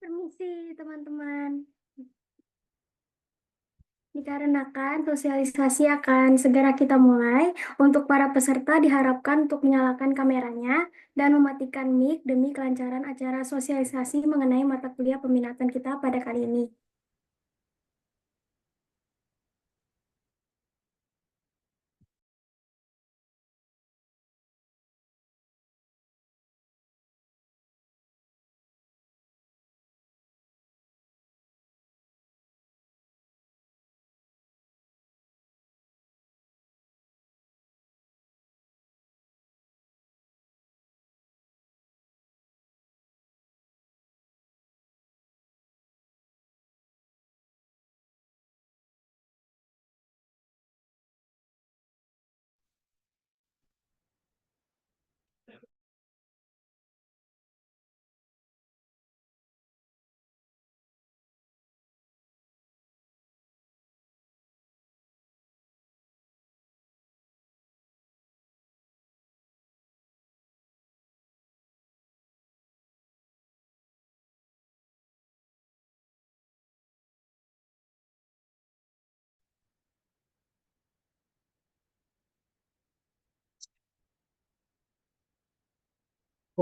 Permisi, teman-teman. Dikarenakan sosialisasi akan segera kita mulai, untuk para peserta diharapkan untuk menyalakan kameranya dan mematikan mic demi kelancaran acara sosialisasi mengenai mata kuliah peminatan kita pada kali ini.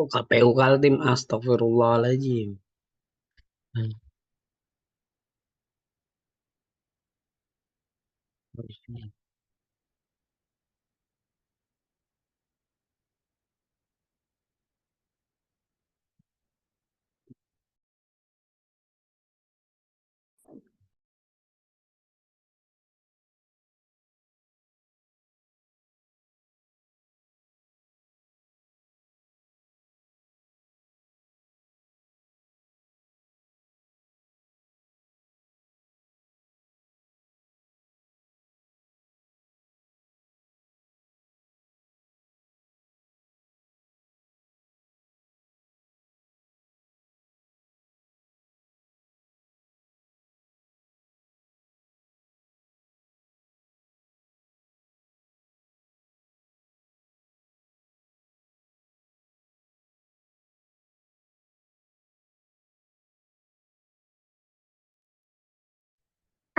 Oh, KPU Kaltim, astagfirullahaladzim. Hmm.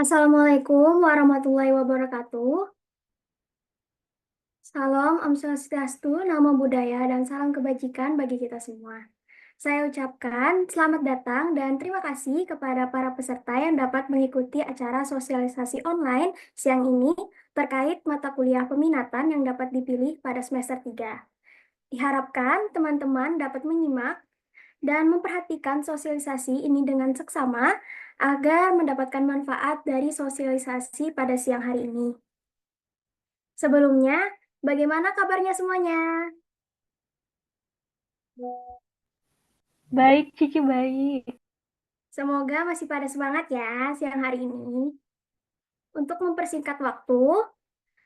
Assalamualaikum warahmatullahi wabarakatuh. Salam, Om Swastiastu, Namo Buddhaya, dan salam kebajikan bagi kita semua. Saya ucapkan selamat datang dan terima kasih kepada para peserta yang dapat mengikuti acara sosialisasi online siang ini terkait mata kuliah peminatan yang dapat dipilih pada semester 3. Diharapkan teman-teman dapat menyimak dan memperhatikan sosialisasi ini dengan seksama agar mendapatkan manfaat dari sosialisasi pada siang hari ini. Sebelumnya, bagaimana kabarnya semuanya? Baik, Cici baik. Semoga masih pada semangat ya siang hari ini. Untuk mempersingkat waktu,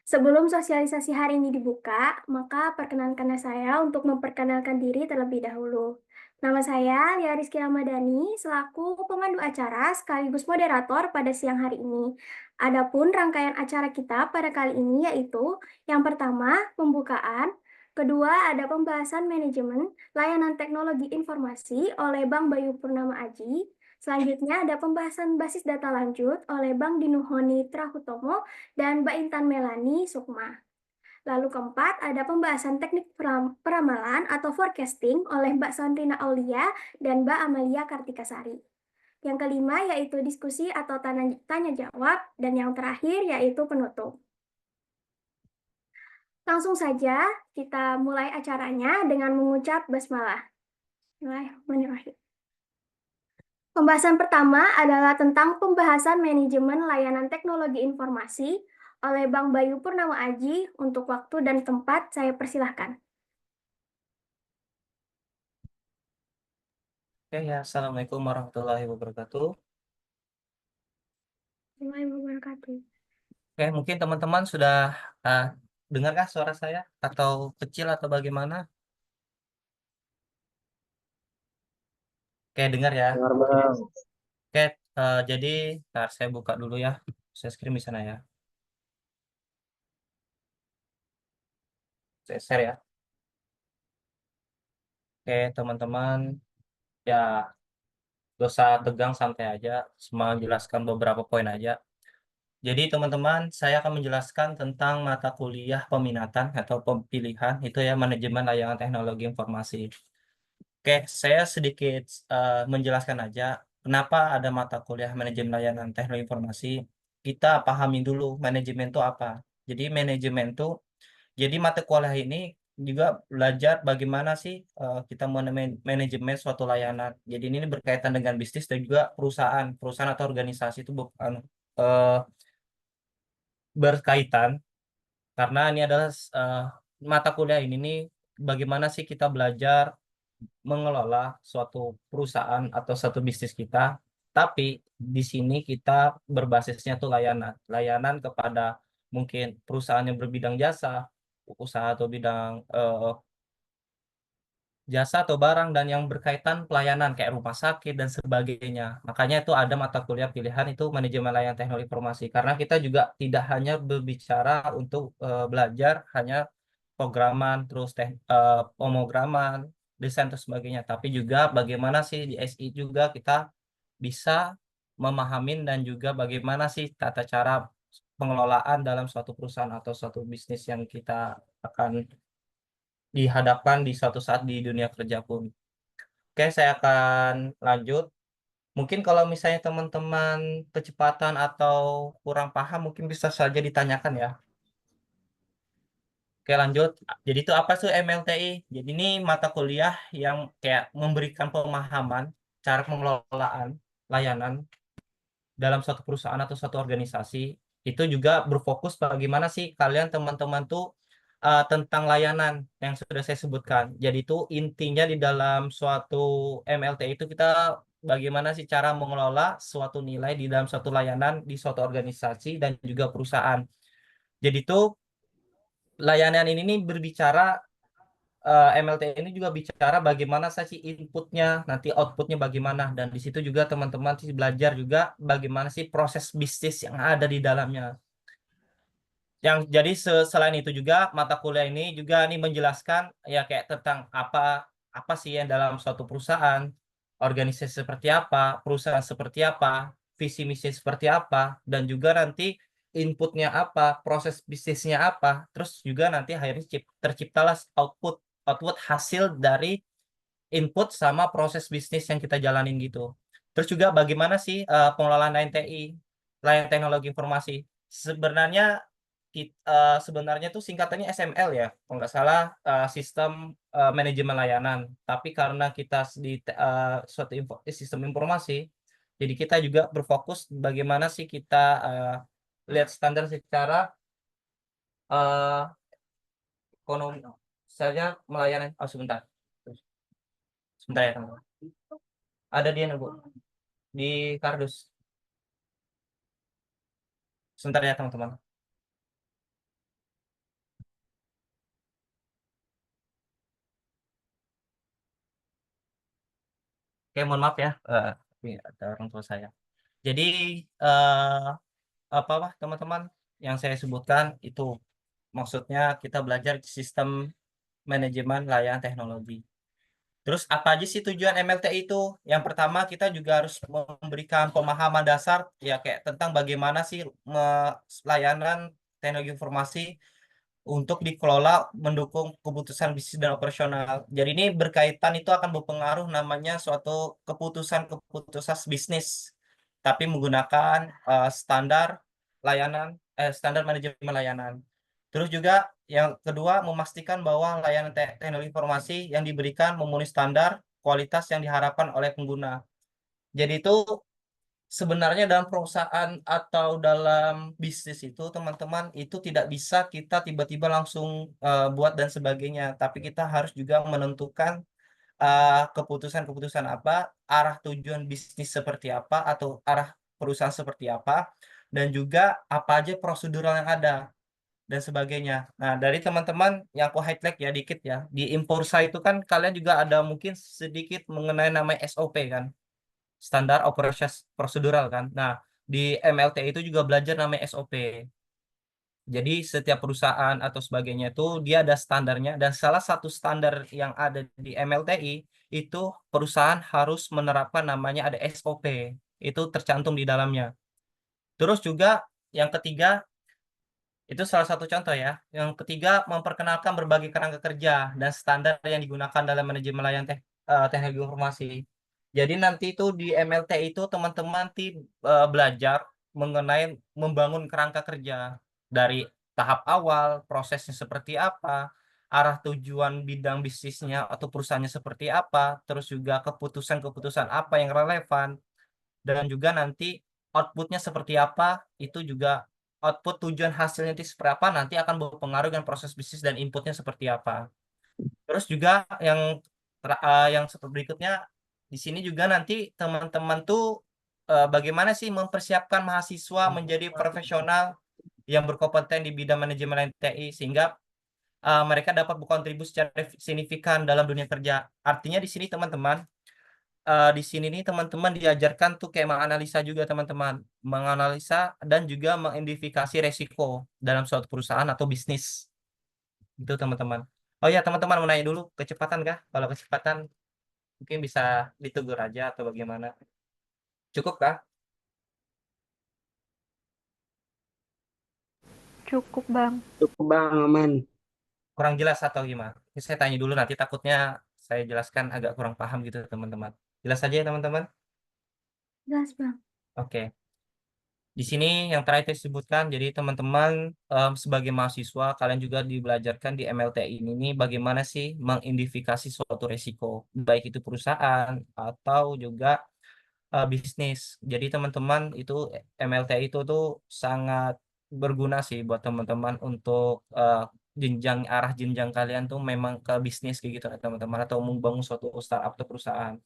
sebelum sosialisasi hari ini dibuka, maka perkenankanlah saya untuk memperkenalkan diri terlebih dahulu. Nama saya Lia Rizky Ramadhani, selaku pemandu acara sekaligus moderator pada siang hari ini. Adapun rangkaian acara kita pada kali ini yaitu yang pertama, pembukaan, kedua ada pembahasan manajemen layanan teknologi informasi oleh Bang Bayu Purnama Aji, selanjutnya ada pembahasan basis data lanjut oleh Bang Dinuhoni Trahutomo, dan Mbak Intan Melani Sukma. Lalu keempat, ada pembahasan teknik peramalan atau forecasting oleh Mbak Sandrina Aulia dan Mbak Amalia Kartikasari. Yang kelima yaitu diskusi atau tanya jawab, dan yang terakhir yaitu penutup. Langsung saja kita mulai acaranya dengan mengucap basmalah. Bismillahirrahmanirrahim. Pembahasan pertama adalah tentang pembahasan manajemen layanan teknologi informasi oleh Bang Bayu Purnama Aji. Untuk waktu dan tempat saya persilahkan. Oke ya, Assalamualaikum warahmatullahi wabarakatuh. Warahmatullahi wabarakatuh. Oke, mungkin teman-teman sudah uh, dengarkah suara saya atau kecil atau bagaimana? Oke, dengar ya. Dengar bang. Oke, jadi ntar saya buka dulu ya. Saya screen di sana ya. Saya share ya. Oke, teman-teman. Ya, Gak usah tegang, santai aja. Cuma jelaskan beberapa poin aja. Jadi teman-teman, saya akan menjelaskan tentang mata kuliah peminatan atau pilihan itu ya, manajemen layanan teknologi informasi. Oke, saya sedikit menjelaskan aja kenapa ada mata kuliah manajemen layanan teknologi informasi. Kita pahami dulu manajemen itu apa. Jadi manajemen itu, jadi mata kuliah ini juga belajar bagaimana sih kita manajemen suatu layanan. Jadi ini berkaitan dengan bisnis dan juga perusahaan atau organisasi itu bukan eh, berkaitan, karena ini adalah mata kuliah ini nih bagaimana sih kita belajar mengelola suatu perusahaan atau satu bisnis kita, tapi di sini kita berbasisnya tuh layanan kepada mungkin perusahaan yang berbidang jasa, usaha atau bidang jasa atau barang, dan yang berkaitan pelayanan kayak rumah sakit dan sebagainya. Makanya itu ada mata kuliah pilihan itu manajemen layanan teknologi informasi, karena kita juga tidak hanya berbicara untuk belajar hanya programan, terus pemrograman, desain dan sebagainya, tapi juga bagaimana sih di SI juga kita bisa memahamin dan juga bagaimana sih tata cara pengelolaan dalam suatu perusahaan atau suatu bisnis yang kita akan dihadapkan di suatu saat di dunia kerja pun. Oke, saya akan lanjut. Mungkin kalau misalnya teman-teman kecepatan atau kurang paham, mungkin bisa saja ditanyakan ya. Oke, lanjut. Jadi itu apa sih MLTI? Jadi ini mata kuliah yang kayak memberikan pemahaman cara pengelolaan layanan dalam suatu perusahaan atau suatu organisasi. Itu juga berfokus bagaimana sih kalian teman-teman tuh tentang layanan yang sudah saya sebutkan. Jadi itu intinya di dalam suatu MLTI itu kita bagaimana sih cara mengelola suatu nilai di dalam suatu layanan di suatu organisasi dan juga perusahaan. Jadi itu layanan ini nih berbicara, MLT ini juga bicara bagaimana sih inputnya, nanti outputnya bagaimana, dan di situ juga teman-teman sih belajar juga bagaimana sih proses bisnis yang ada di dalamnya. Yang jadi selain itu juga mata kuliah ini juga nih menjelaskan ya kayak tentang apa apa sih yang dalam suatu perusahaan, organisasi seperti apa, perusahaan seperti apa, visi misi seperti apa, dan juga nanti inputnya apa, proses bisnisnya apa, terus juga nanti akhirnya terciptalah output output hasil dari input sama proses bisnis yang kita jalanin gitu. Terus juga bagaimana sih pengelolaan layanan TI, layanan teknologi informasi. Sebenarnya sebenarnya tuh singkatannya SML ya, kalau nggak salah, sistem manajemen layanan. Tapi karena kita di suatu sistem informasi, jadi kita juga berfokus bagaimana sih kita lihat standar secara uh, ekonomi. Saya melayani, oh sebentar, sebentar ya teman-teman. Ada dia nih Bu, di kardus. Sebentar ya teman-teman. Oke, mohon maaf ya. Tapi ada orang tua saya. Jadi eh apa teman-teman yang saya sebutkan itu maksudnya kita belajar sistem manajemen layanan teknologi. Terus apa aja sih tujuan MLTI itu? Yang pertama kita juga harus memberikan pemahaman dasar ya kayak tentang bagaimana sih layanan teknologi informasi untuk dikelola mendukung keputusan bisnis dan operasional. Jadi ini berkaitan itu akan berpengaruh namanya suatu keputusan bisnis, tapi menggunakan standar standar manajemen layanan. Terus juga yang kedua memastikan bahwa layanan teknologi informasi yang diberikan memenuhi standar kualitas yang diharapkan oleh pengguna. Jadi itu sebenarnya dalam perusahaan atau dalam bisnis itu teman-teman itu tidak bisa kita tiba-tiba langsung buat dan sebagainya, tapi kita harus juga menentukan keputusan-keputusan apa, arah tujuan bisnis seperti apa atau arah perusahaan seperti apa, dan juga apa aja prosedural yang ada dan sebagainya. Nah, dari teman-teman yang aku highlight ya dikit ya, di Impulsa itu kan kalian juga ada mungkin sedikit mengenai namanya SOP kan, standar operasi prosedural kan. Nah, di MLT itu juga belajar namanya SOP. Jadi setiap perusahaan atau sebagainya itu dia ada standarnya, dan salah satu standar yang ada di MLTI itu perusahaan harus menerapkan namanya ada SOP. Itu tercantum di dalamnya. Terus juga yang ketiga, itu salah satu contoh ya. Yang ketiga, memperkenalkan berbagai kerangka kerja dan standar yang digunakan dalam manajemen layanan teknologi informasi. Jadi nanti itu di MLT itu teman-teman belajar mengenai membangun kerangka kerja dari tahap awal, prosesnya seperti apa, arah tujuan bidang bisnisnya atau perusahaannya seperti apa, terus juga keputusan-keputusan apa yang relevan, dan juga nanti outputnya seperti apa, itu juga output tujuan hasilnya itu seperti apa, nanti akan berpengaruh dengan proses bisnis dan inputnya seperti apa. Terus juga yang seperti berikutnya, di sini juga nanti teman-teman tuh bagaimana sih mempersiapkan mahasiswa menjadi profesional yang berkompeten di bidang manajemen TI sehingga mereka dapat berkontribusi secara signifikan dalam dunia kerja. Artinya di sini teman-teman, di sini nih teman-teman diajarkan tuh kayak menganalisa juga teman-teman, menganalisa dan juga mengidentifikasi resiko dalam suatu perusahaan atau bisnis. Itu teman-teman. Oh ya teman-teman mau nanya dulu, kecepatan kah? Kalau kecepatan mungkin bisa ditegur aja atau bagaimana? Cukup kah? Cukup, Bang. Cukup bang, aman. Kurang jelas atau gimana? Ini saya tanya dulu nanti takutnya saya jelaskan agak kurang paham gitu teman-teman. Jelas aja ya teman-teman? Jelas, Bang. Oke. Di sini yang terakhir saya sebutkan, jadi teman-teman sebagai mahasiswa kalian juga dibelajarkan di MLTI ini nih bagaimana sih mengidentifikasi suatu resiko, baik itu perusahaan atau juga bisnis. Jadi teman-teman itu MLTI itu tuh sangat berguna sih buat teman-teman untuk arah jenjang kalian tuh memang ke bisnis kayak gitu ya teman-teman, atau membangun suatu startup atau perusahaan.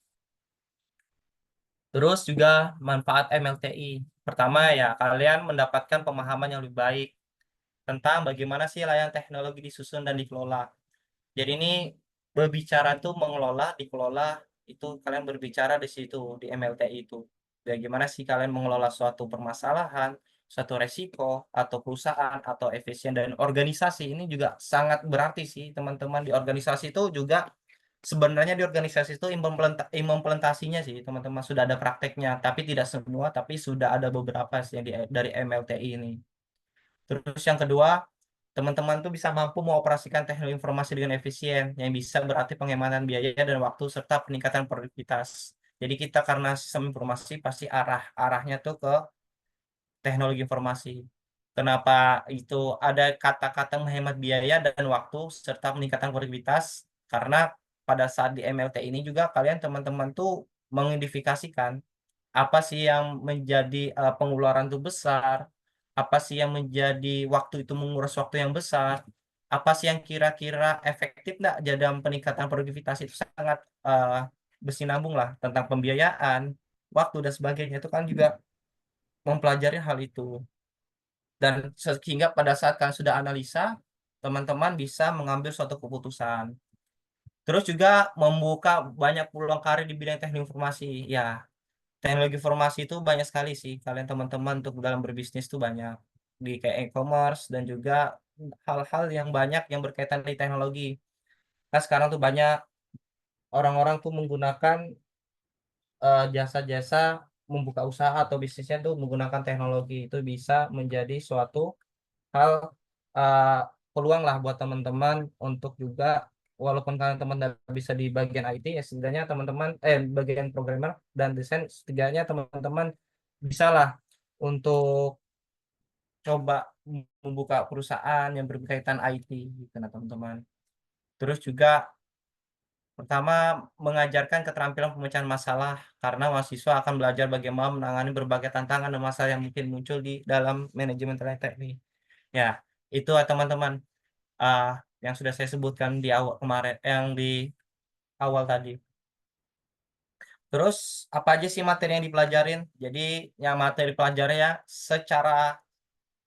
Terus juga manfaat MLTI. Pertama ya, kalian mendapatkan pemahaman yang lebih baik tentang bagaimana sih layanan teknologi disusun dan dikelola. Jadi ini berbicara tuh mengelola, dikelola, itu kalian berbicara di situ, di MLTI itu. Bagaimana sih kalian mengelola suatu permasalahan, suatu resiko, atau perusahaan, atau efisien, dan organisasi. Ini juga sangat berarti sih, teman-teman. Di organisasi itu juga sebenarnya di organisasi itu implementasinya sih teman-teman sudah ada prakteknya, tapi tidak semua, tapi sudah ada beberapa sih yang dari MLTI ini. Terus yang kedua, teman-teman tuh bisa mampu mengoperasikan teknologi informasi dengan efisien, yang bisa berarti penghematan biaya dan waktu serta peningkatan produktivitas. Jadi kita karena sistem informasi pasti arahnya tuh ke teknologi informasi. Kenapa itu ada kata-kata menghemat biaya dan waktu serta peningkatan produktivitas? Karena pada saat di MLT ini juga kalian teman-teman tuh mengidentifikasikan apa sih yang menjadi pengeluaran itu besar, apa sih yang menjadi waktu itu menguras waktu yang besar, apa sih yang kira-kira efektif nggak dalam peningkatan produktivitas, itu sangat bersinambung lah tentang pembiayaan, waktu dan sebagainya, itu kan juga mempelajari hal itu. Dan sehingga pada saat kalian sudah analisa, teman-teman bisa mengambil suatu keputusan. Terus juga membuka banyak peluang karir di bidang teknik informasi. Ya, teknologi informasi itu banyak sekali sih. Kalian teman-teman untuk dalam berbisnis tuh banyak. Di kayak e-commerce dan juga hal-hal yang banyak yang berkaitan di teknologi. Nah, sekarang tuh banyak orang-orang tuh menggunakan jasa-jasa membuka usaha atau bisnisnya tuh menggunakan teknologi. Itu bisa menjadi suatu hal uh, peluang lah buat teman-teman untuk juga, walaupun kalian teman tidak bisa di bagian IT ya setidaknya teman-teman bagian programmer dan desain, setidaknya teman-teman bisa lah untuk coba membuka perusahaan yang berkaitan IT gitu nah teman-teman. Terus juga pertama, mengajarkan keterampilan pemecahan masalah karena mahasiswa akan belajar bagaimana menangani berbagai tantangan dan masalah yang mungkin muncul di dalam manajemen teknik. Ya, itu teman-teman ah yang sudah saya sebutkan di awal kemarin, yang di awal tadi. Terus apa aja sih materi yang dipelajarin? Jadi yang materi pelajarannya ya secara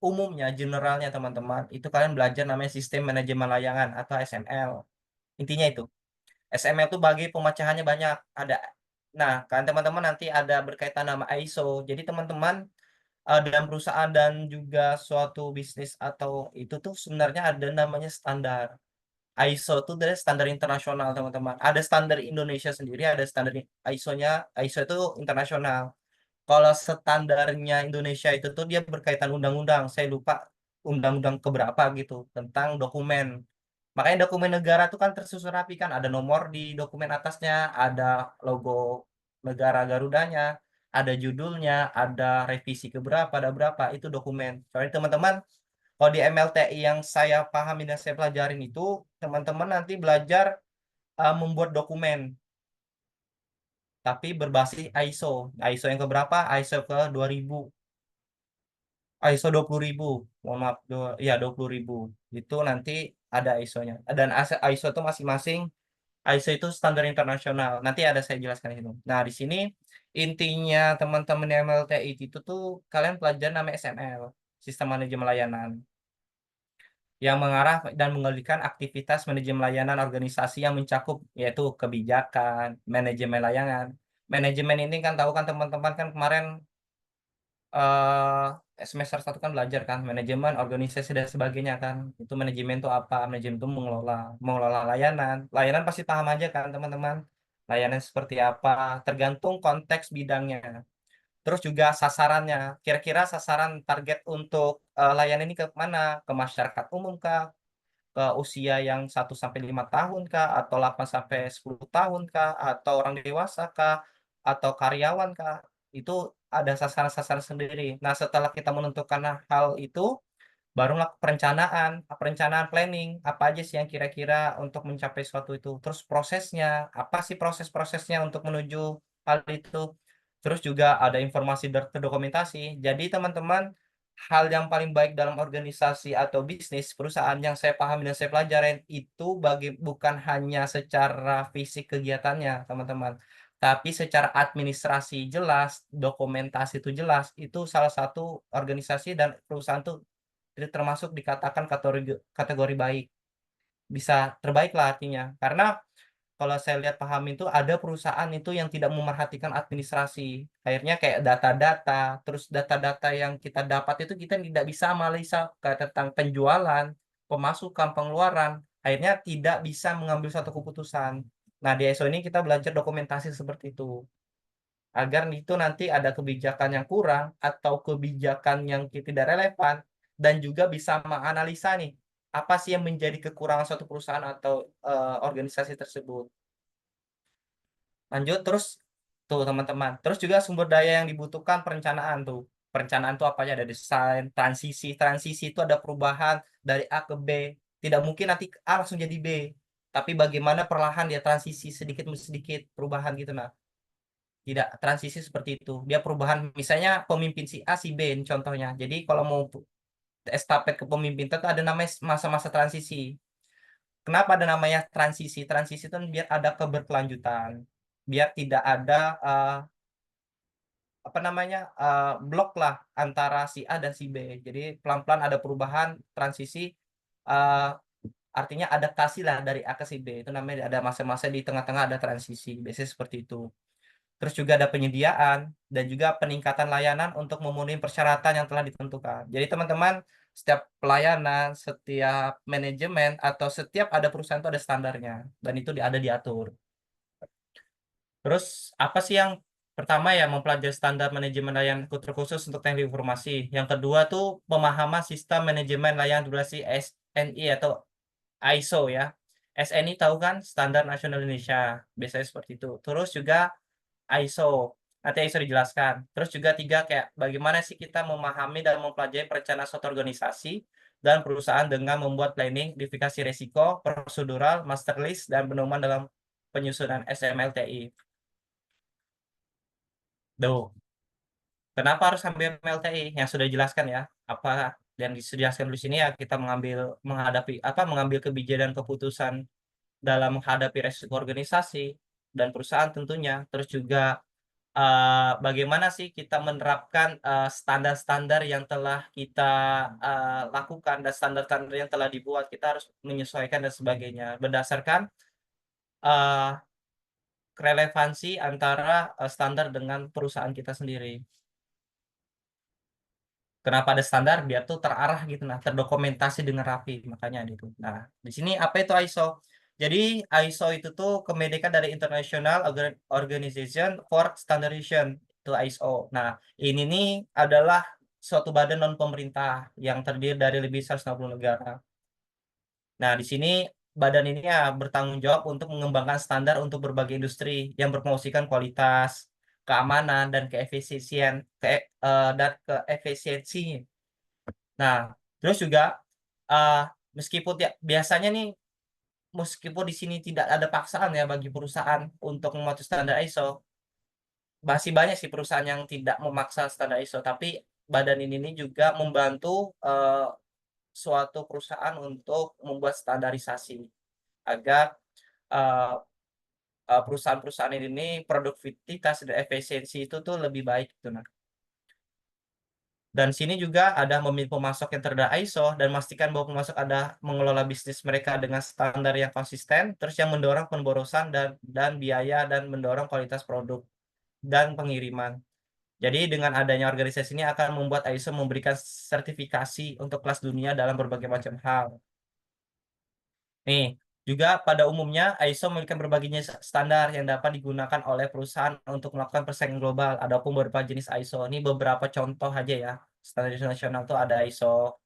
umumnya, generalnya teman-teman, itu kalian belajar namanya sistem manajemen layanan atau SML. Intinya itu. SML itu bagi pemecahannya banyak. Ada. Nah, kalian teman-teman nanti ada berkaitan nama ISO. Jadi teman-teman dalam perusahaan dan juga suatu bisnis atau itu tuh sebenarnya ada namanya standar. ISO itu dari standar internasional, teman-teman. Ada standar Indonesia sendiri, ada standar ISO-nya. ISO itu internasional. Kalau standarnya Indonesia itu tuh dia berkaitan undang-undang. Saya lupa undang-undang keberapa gitu tentang dokumen. Makanya dokumen negara tuh kan tersusun rapi kan. Ada nomor di dokumen atasnya, ada logo negara Garudanya, ada judulnya, ada revisi keberapa, ada berapa. Itu dokumen. Soalnya teman-teman, kalau di MLTI yang saya pahami dan saya pelajarin itu, teman-teman nanti belajar membuat dokumen, tapi berbasis ISO. ISO yang keberapa? ISO ke 2000. ISO 20.000. Mohon maaf, ya 20.000. Itu nanti ada ISO-nya. Dan ISO itu masing-masing, ISO itu standar internasional. Nanti ada saya jelaskan itu. Nah, di sini intinya teman-teman MLTI itu tuh kalian pelajaran namanya SML, Sistem Manajemen Layanan, yang mengarah dan mengendalikan aktivitas manajemen layanan organisasi yang mencakup yaitu kebijakan, manajemen layanan. Manajemen ini kan tahu kan teman-teman kan kemarin semester 1 kan belajar kan manajemen organisasi dan sebagainya kan. Itu manajemen itu apa? Manajemen itu mengelola layanan. Layanan pasti paham aja kan teman-teman. Layanan seperti apa, tergantung konteks bidangnya. Terus juga sasarannya. Kira-kira sasaran target untuk layanan ini ke mana? Ke masyarakat umum kah? Ke usia yang 1 sampai 5 tahun kah, atau 8 sampai 10 tahun kah, atau orang dewasa kah, atau karyawan kah, itu ada sasaran-sasaran sendiri. Nah, setelah kita menentukan hal itu, barulah perencanaan planning, apa aja sih yang kira-kira untuk mencapai suatu itu. Terus prosesnya, apa sih proses-prosesnya untuk menuju hal itu. Terus juga ada informasi terdokumentasi. Jadi teman-teman, hal yang paling baik dalam organisasi atau bisnis perusahaan yang saya pahami dan saya pelajarin itu bukan hanya secara fisik kegiatannya, teman-teman. Tapi secara administrasi jelas, dokumentasi itu jelas, itu salah satu organisasi dan perusahaan tuh termasuk dikatakan kategori baik, bisa terbaik lah artinya. Karena kalau saya lihat paham itu ada perusahaan itu yang tidak memerhatikan administrasi. Akhirnya kayak data-data, terus data-data yang kita dapat itu kita tidak bisa analisa kayak tentang penjualan, pemasukan, pengeluaran. Akhirnya tidak bisa mengambil satu keputusan. Nah, di ISO ini kita belajar dokumentasi seperti itu. Agar itu nanti ada kebijakan yang kurang atau kebijakan yang tidak relevan, dan juga bisa menganalisa nih apa sih yang menjadi kekurangan suatu perusahaan atau organisasi tersebut. Lanjut terus tuh teman-teman. Terus juga sumber daya yang dibutuhkan perencanaan tuh. Perencanaan tuh apa aja, ada desain, transisi. Transisi itu ada perubahan dari A ke B. Tidak mungkin nanti A langsung jadi B. Tapi bagaimana perlahan dia transisi sedikit demi sedikit perubahan gitu nah. Tidak transisi seperti itu. Dia perubahan misalnya pemimpin si A si B ini contohnya. Jadi kalau mau estafet ke pemimpin itu ada namanya masa-masa transisi. Kenapa ada namanya transisi? Transisi itu biar ada keberkelanjutan. Biar tidak ada apa namanya blok lah antara si A dan si B. Jadi pelan-pelan ada perubahan transisi, eh, artinya adaptasi lah dari A ke si B. Itu namanya ada masa-masa di tengah-tengah ada transisi. Biasanya seperti itu. Terus juga ada penyediaan dan juga peningkatan layanan untuk memenuhi persyaratan yang telah ditentukan. Jadi teman-teman, setiap pelayanan, setiap manajemen atau setiap ada perusahaan itu ada standarnya dan itu ada diatur. Terus apa sih yang pertama ya, mempelajari standar manajemen layanan terkhusus untuk teknik informasi. Yang kedua tuh pemahaman sistem manajemen layanan durasi SNI atau ISO ya. SNI tahu kan Standar Nasional Indonesia. Biasanya seperti itu. Terus juga ISO. Nanti ISO dijelaskan. Terus juga tiga kayak bagaimana sih kita memahami dan mempelajari perencanaan suatu organisasi dan perusahaan dengan membuat planning, identifikasi risiko, prosedural, master list, dan pedoman dalam penyusunan SMLTI. Duh, kenapa harus ambil MLTI? Yang sudah dijelaskan ya. Apa yang dijelaskan di sini ya, kita mengambil kebijakan keputusan dalam menghadapi resiko organisasi dan perusahaan tentunya. Terus juga bagaimana sih kita menerapkan standar-standar yang telah kita lakukan dan standar-standar yang telah dibuat, kita harus menyesuaikan dan sebagainya berdasarkan uh, relevansi antara standar dengan perusahaan kita sendiri. Kenapa ada standar? Biar tuh terarah gitu, nah, terdokumentasi dengan rapi, makanya gitu. Nah, di sini apa itu ISO? Jadi ISO itu tuh kemerdekaan dari International Organization for Standardization, itu ISO. Nah, ini nih adalah suatu badan non pemerintah yang terdiri dari lebih 160 negara. Nah, di sini badan ini ya bertanggung jawab untuk mengembangkan standar untuk berbagai industri yang berpromosikan kualitas, keamanan, dan keefisiensi. Nah, terus juga eh, meskipun ya biasanya nih, meskipun di sini tidak ada paksaan ya bagi perusahaan untuk mematuhi standar ISO, masih banyak sih perusahaan yang tidak memaksa standar ISO, tapi badan ini nih juga membantu suatu perusahaan untuk membuat standarisasi agar eh, perusahaan-perusahaan ini produktivitas dan efisiensi itu tuh lebih baik gitu. Nah, dan sini juga ada memilih pemasok yang terdaftar ISO dan memastikan bahwa pemasok ada mengelola bisnis mereka dengan standar yang konsisten, terus yang mendorong pemborosan dan biaya dan mendorong kualitas produk dan pengiriman. Jadi dengan adanya organisasi ini akan membuat ISO memberikan sertifikasi untuk kelas dunia dalam berbagai macam hal. Nih, juga pada umumnya ISO memiliki berbagai jenis standar yang dapat digunakan oleh perusahaan untuk melakukan persaingan global. Ada pun beberapa jenis ISO. Ini beberapa contoh aja ya. Standar internasional tuh ada ISO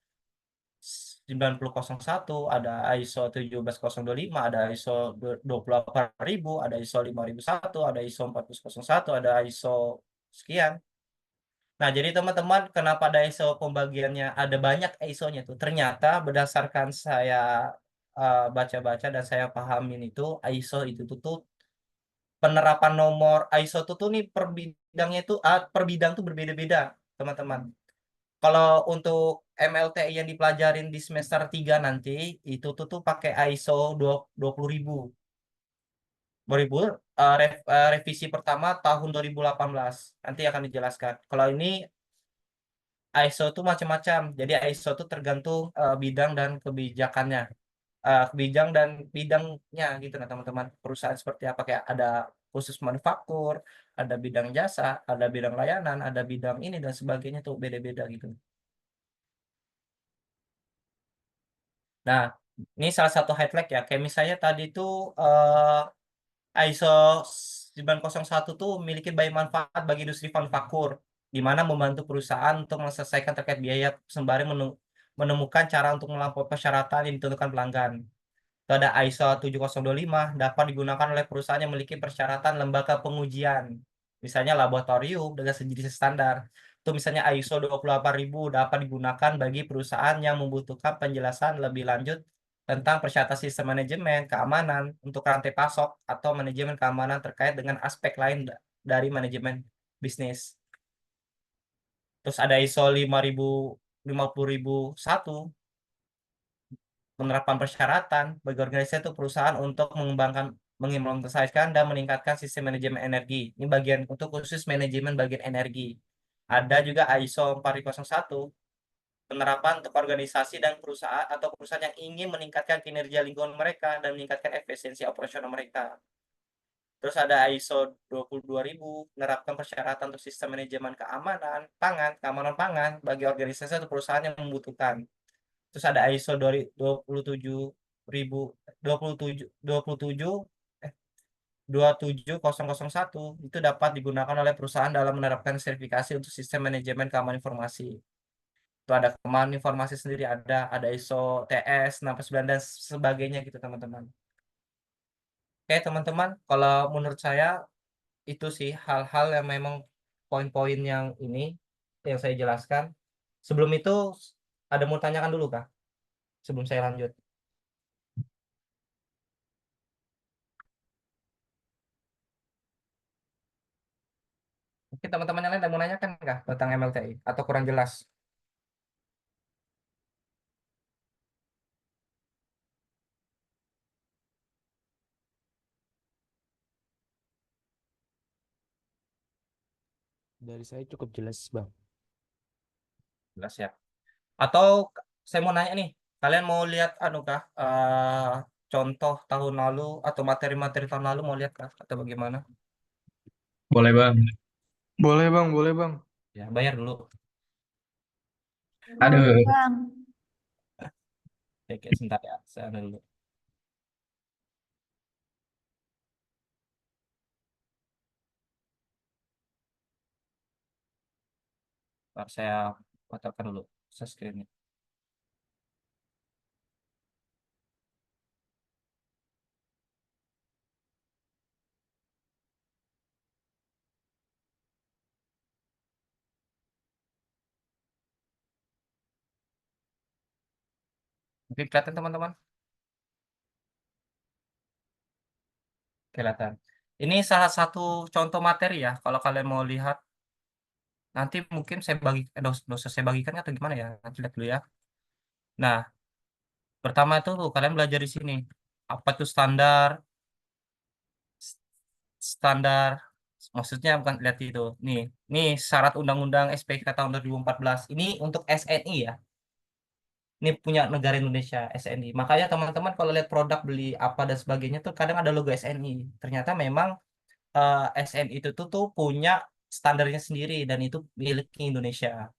9001, ada ISO 17025, ada ISO 28000, ada ISO 5001, ada ISO 14001, ada ISO sekian. Nah, jadi teman-teman, kenapa ada ISO pembagiannya ada banyak ISO-nya tuh? Ternyata berdasarkan saya baca-baca dan saya pahamin itu, ISO itu tuh penerapan nomor ISO tuh nih per bidangnya itu per bidang tuh berbeda-beda, teman-teman. Kalau untuk MLTI yang dipelajarin di semester 3 nanti, itu tuh pakai ISO 20.000. 2000 revisi pertama tahun 2018. Nanti akan dijelaskan. Kalau ini ISO itu macam-macam. Jadi ISO itu tergantung bidang dan kebijakannya. Bidang dan bidangnya gitu nah teman-teman. Perusahaan seperti apa, kayak ada khusus manufaktur, ada bidang jasa, ada bidang layanan, ada bidang ini dan sebagainya tuh beda-beda gitu. Nah, ini salah satu highlight ya. Kayak misalnya tadi tuh ISO 901 tuh memiliki banyak manfaat bagi industri manufaktur, di mana membantu perusahaan untuk menyelesaikan terkait biaya sembari menemukan cara untuk melampaui persyaratan yang ditentukan pelanggan. Itu ada ISO 7025 dapat digunakan oleh perusahaan yang memiliki persyaratan lembaga pengujian, misalnya laboratorium dengan sejenis standar. Itu misalnya ISO 28000 dapat digunakan bagi perusahaan yang membutuhkan penjelasan lebih lanjut tentang persyaratan sistem manajemen keamanan untuk rantai pasok atau manajemen keamanan terkait dengan aspek lain dari manajemen bisnis. Terus ada ISO 50001 penerapan persyaratan bagi organisasi atau perusahaan untuk mengembangkan, mengimplementasikan dan meningkatkan sistem manajemen energi. Ini bagian untuk khusus manajemen bagian energi. Ada juga ISO 4001 penerapan untuk organisasi dan perusahaan atau perusahaan yang ingin meningkatkan kinerja lingkungan mereka dan meningkatkan efisiensi operasional mereka. Terus ada ISO 22000 menerapkan persyaratan untuk sistem manajemen keamanan pangan bagi organisasi atau perusahaan yang membutuhkan. Terus ada ISO 27000 27 27001 itu dapat digunakan oleh perusahaan dalam menerapkan sertifikasi untuk sistem manajemen keamanan informasi. Itu ada keamanan informasi sendiri, ada ISO TS 69 dan sebagainya gitu teman-teman. Oke teman-teman, kalau menurut saya itu sih hal-hal yang memang poin-poin yang ini yang saya jelaskan. Sebelum itu ada mau tanyakan dulu kah? Sebelum saya lanjut. Mungkin teman-teman yang lain ada mau nanyakan kah tentang MLTI atau kurang jelas? Dari saya cukup jelas, Bang. Jelas ya. Atau saya mau nanya nih, kalian mau lihat anu kah contoh tahun lalu atau materi-materi tahun lalu mau lihat kah atau bagaimana? Boleh bang. Boleh bang, boleh bang. Ya, bayar dulu. Mau Aduh. Bang. Oke, sebentar ya, saya dulu. Ntar saya batalkan dulu share screen-nya. Mungkin kelihatan teman-teman? Kelihatan. Ini salah satu contoh materi ya, kalau kalian mau lihat. Nanti mungkin saya bagi, nggak usah saya bagikan atau gimana ya, nanti lihat dulu ya. Nah, pertama itu tuh, kalian belajar di sini. Apa itu standar, standar, maksudnya bukan lihat itu. Nih syarat Undang-Undang SPK tahun 2014. Ini untuk SNI ya. Ini punya negara Indonesia, SNI. Makanya teman-teman kalau lihat produk beli apa dan sebagainya tuh kadang ada logo SNI. Ternyata memang SNI itu tuh punya standarnya sendiri dan itu milik Indonesia.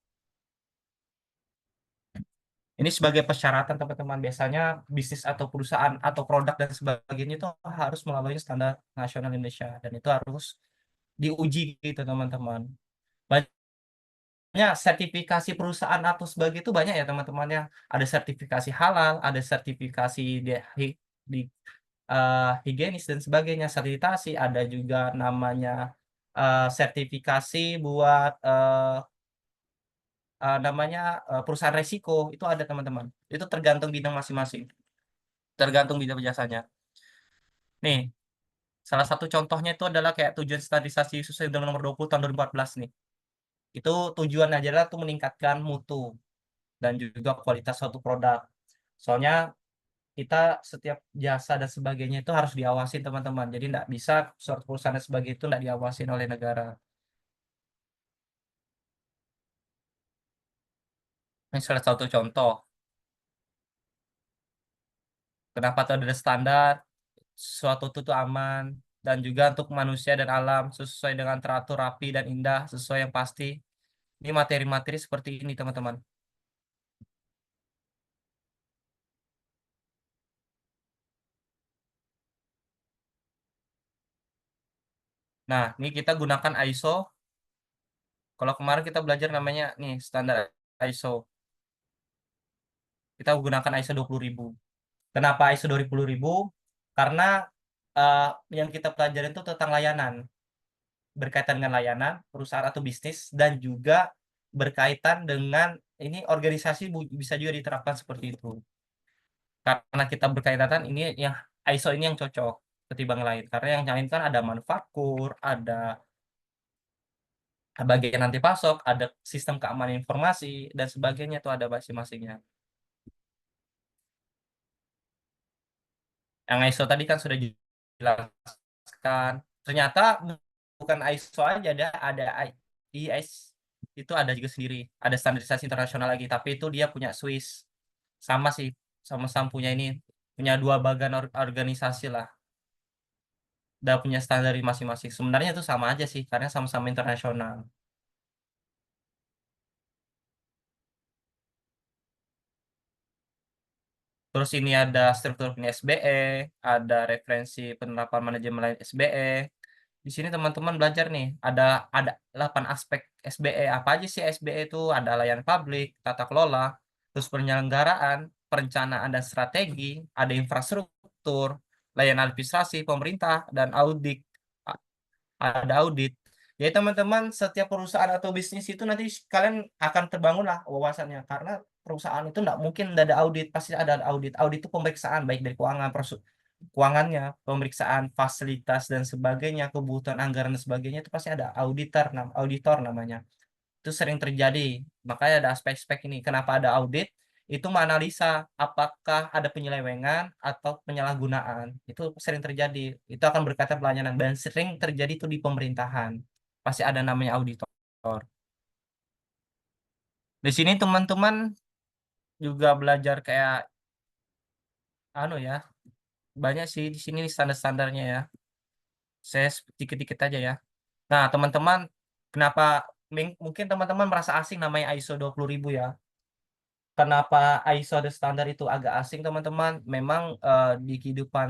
Ini sebagai persyaratan teman-teman. Biasanya bisnis atau perusahaan atau produk dan sebagainya itu harus melalui standar nasional Indonesia dan itu harus diuji gitu teman-teman. Banyak sertifikasi perusahaan atau sebagainya itu banyak ya teman-teman ya. Ada sertifikasi halal, ada sertifikasi di higienis dan sebagainya, sanitasi, ada juga namanya sertifikasi buat namanya perusahaan resiko itu ada teman-teman. Itu tergantung bidang masing-masing, tergantung bidang jasanya. Nih, salah satu contohnya itu adalah kayak tujuan standarisasi sesuai Undang Nomor 20 tahun 2014 nih. Itu tujuannya adalah tuh meningkatkan mutu dan juga kualitas suatu produk. Soalnya kita setiap jasa dan sebagainya itu harus diawasin teman-teman. Jadi nggak bisa suatu perusahaan dan sebagainya itu nggak diawasin oleh negara. Ini salah satu contoh. Kenapa tuh ada standar, suatu itu tuh aman, dan juga untuk manusia dan alam sesuai dengan teratur rapi dan indah, sesuai yang pasti. Ini materi-materi seperti ini teman-teman. Nah, ini kita gunakan ISO. Kalau kemarin kita belajar namanya nih standar ISO. Kita gunakan ISO 20.000. Kenapa ISO 20.000? Karena eh, yang kita pelajari itu tentang layanan, berkaitan dengan layanan, perusahaan atau bisnis, dan juga berkaitan dengan ini organisasi bisa juga diterapkan seperti itu. Karena kita berkaitan ini yang ISO ini yang cocok ketimbang lain. Karena yang lain kan ada manufaktur, ada bagian nanti pasok, ada sistem keamanan informasi dan sebagainya itu ada masing-masingnya. Yang ISO tadi kan sudah dijelaskan. Ternyata bukan ISO aja ada IS itu ada juga sendiri. Ada standarisasi internasional lagi, tapi itu dia punya Swiss. Sama sih, sama-sama punya ini, punya dua bagian organisasi lah. Udah punya standar masing-masing. Sebenarnya itu sama aja sih, karena sama-sama internasional. Terus ini ada struktur SBE, ada referensi penerapan manajemen lain SBE. Di sini teman-teman belajar nih, ada 8 aspek SBE. Apa aja sih SBE itu? Ada layanan publik, tata kelola, terus penyelenggaraan, perencanaan dan strategi, ada infrastruktur, layanan administrasi, pemerintah, dan audit. Ada audit. Jadi teman-teman, setiap perusahaan atau bisnis itu nanti kalian akan terbangunlah wawasannya karena perusahaan itu nggak mungkin nggak ada audit, pasti ada audit. Audit itu pemeriksaan baik dari keuangan, keuangannya, pemeriksaan fasilitas dan sebagainya, kebutuhan anggaran dan sebagainya itu pasti ada auditor namanya. Itu sering terjadi. Makanya ada aspek-aspek ini. Kenapa ada audit? Itu menganalisa apakah ada penyelewengan atau penyalahgunaan. Itu sering terjadi. Itu akan berkaitan pelayanan dan sering terjadi itu di pemerintahan. Pasti ada namanya auditor. Di sini teman-teman juga belajar kayak anu ya, banyak sih di sini standar-standarnya ya. Saya sedikit-sedikit aja ya. Nah, teman-teman, kenapa mungkin teman-teman merasa asing namanya ISO 20.000 ya. kenapa ISO ada standar itu agak asing teman-teman? Memang di kehidupan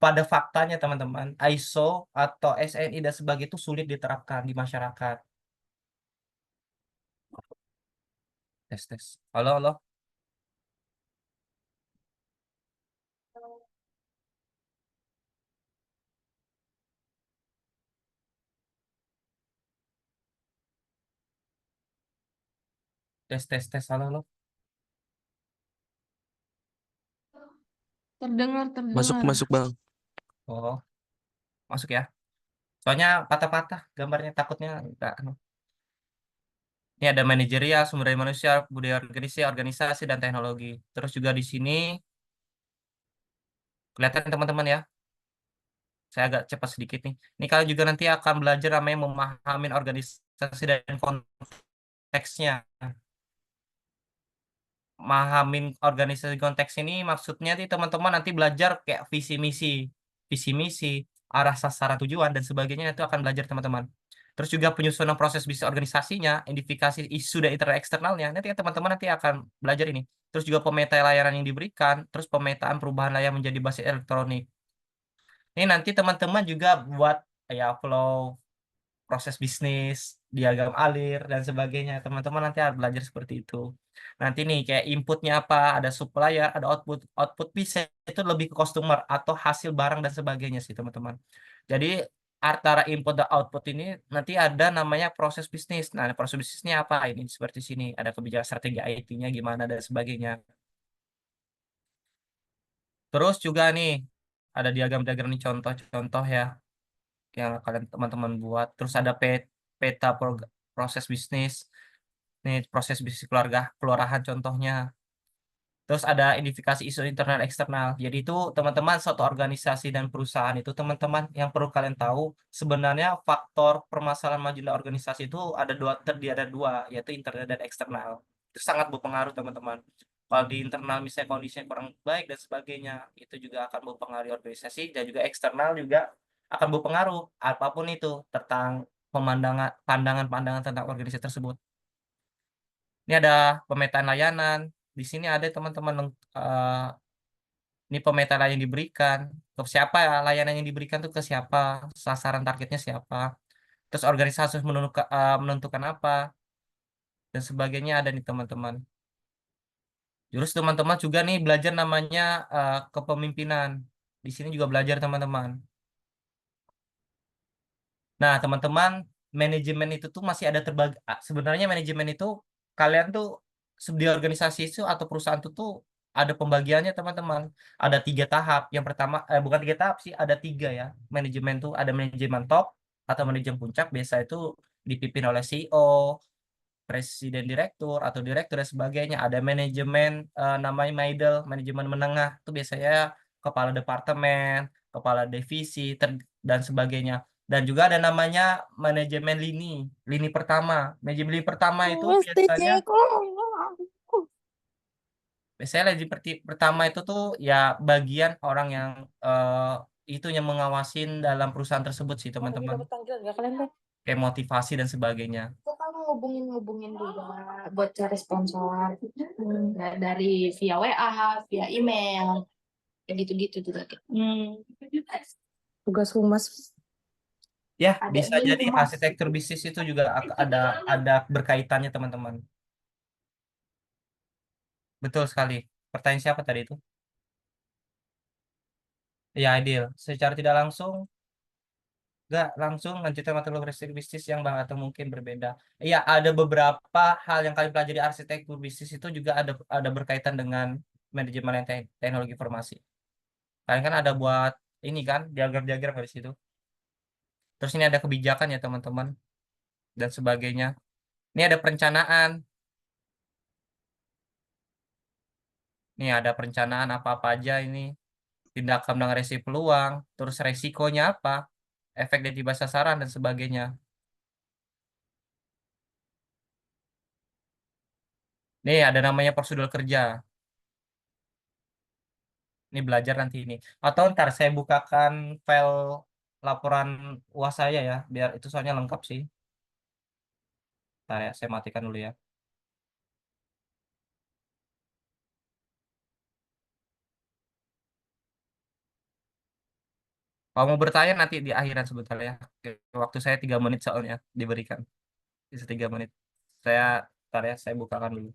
pada faktanya teman-teman, ISO atau SNI dan sebagainya itu sulit diterapkan di masyarakat. Tes tes. Halo halo. Tes tes tes. Halo halo. Terdengar, Masuk, terdengar. masuk Bang. Oh, masuk ya. Soalnya patah-patah gambarnya takutnya enggak. Ini ada manajerial, sumber daya manusia, budaya organisasi, dan teknologi. Terus juga di sini kelihatan teman-teman ya. Saya agak cepat sedikit nih. Ini kalian juga nanti akan belajar namanya memahami organisasi dan konteksnya. Mahamin organisasi konteks ini maksudnya nih teman-teman nanti belajar kayak visi misi, arah sasaran tujuan dan sebagainya itu akan belajar teman-teman. Terus juga penyusunan proses bisnis organisasinya, identifikasi isu dan internal eksternalnya. Nanti ya teman-teman nanti akan belajar ini. Terus juga pemetaan layanan yang diberikan, terus pemetaan perubahan layanan menjadi basis elektronik. Ini nanti teman-teman juga buat ya flow proses bisnis, diagram alir, dan sebagainya. Teman-teman nanti harus belajar seperti itu. Nanti nih kayak inputnya apa, ada supplier, ada output. Output bisa itu lebih ke customer atau hasil barang dan sebagainya sih teman-teman. Jadi antara input dan output ini nanti ada namanya proses bisnis. Nah, proses bisnisnya apa? Ini seperti sini. Ada kebijakan strategi IT-nya gimana dan sebagainya. Terus juga nih ada diagram-diagram nih contoh-contoh ya yang kalian teman-teman buat. Terus ada peta proses bisnis. Nih proses bisnis keluarga, kelurahan contohnya. Terus ada identifikasi isu internal eksternal. Jadi itu teman-teman suatu organisasi dan perusahaan itu teman-teman yang perlu kalian tahu sebenarnya faktor permasalahan majunya organisasi itu ada dua terdiri ada dua yaitu internal dan eksternal. Itu sangat berpengaruh teman-teman. Kalau di internal misalnya kondisinya kurang baik dan sebagainya itu juga akan mempengaruhi organisasi dan juga eksternal juga akan berpengaruh apapun itu tentang pandangan-pandangan tentang organisasi tersebut. Ini ada pemetaan layanan. Di sini ada teman-teman ini pemetaan layanan yang diberikan ke siapa ya layanan yang diberikan tuh ke siapa, sasaran targetnya siapa. Terus organisasi harus menentukan apa dan sebagainya ada nih teman-teman. Terus teman-teman juga nih belajar namanya kepemimpinan. Di sini juga belajar teman-teman. Nah, teman-teman, manajemen itu tuh masih ada terbagi. Sebenarnya manajemen itu kalian tuh di organisasi itu atau perusahaan itu tuh ada pembagiannya teman-teman. Ada 3 tahap. Yang pertama, bukan 3 tahap sih, ada 3 ya. Manajemen tuh ada manajemen top atau manajemen puncak. Biasa itu dipimpin oleh CEO, presiden direktur atau direktur dan sebagainya. Ada manajemen namanya middle, manajemen menengah. Itu biasanya kepala departemen, kepala divisi, dan sebagainya. Dan juga ada namanya manajemen lini pertama. Manajemen lini pertama itu biasanya pertama itu tuh ya bagian orang yang itu yang mengawasin dalam perusahaan tersebut sih teman-teman. Kayak motivasi dan sebagainya. Kok kamu ngubungin juga buat cari sponsor dari via WA, via email, kayak gitu-gitu juga. Tugas humas Ya, ada bisa di jadi humas. arsitektur bisnis itu juga ada berkaitannya teman-teman. Betul sekali. Pertanyaan siapa tadi itu? Ya, ideal. Secara tidak langsung, nggak langsung lanjutkan metodologi bisnis yang atau mungkin berbeda. Iya, ada beberapa hal yang kalian pelajari arsitektur bisnis itu juga ada berkaitan dengan manajemen dan teknologi informasi. Kalian kan ada buat ini kan diagram-diagram di situ. Terus ini ada kebijakan ya teman-teman dan sebagainya. Ini ada perencanaan. Nih ada perencanaan apa-apa aja ini. Tindakan dengan resiko peluang, terus resikonya apa, efek dari tiba sasaran dan sebagainya. Nih ada namanya prosedur kerja. Ini belajar nanti ini. Atau ntar saya bukakan file laporan UAS saya ya, biar itu soalnya lengkap sih. Ntar ya, saya matikan dulu ya. Kalau mau bertanya nanti di akhiran sebentar ya. Oke, waktu saya 3 menit soalnya diberikan. Bisa 3 menit. Saya, ntar ya, saya bukakan dulu.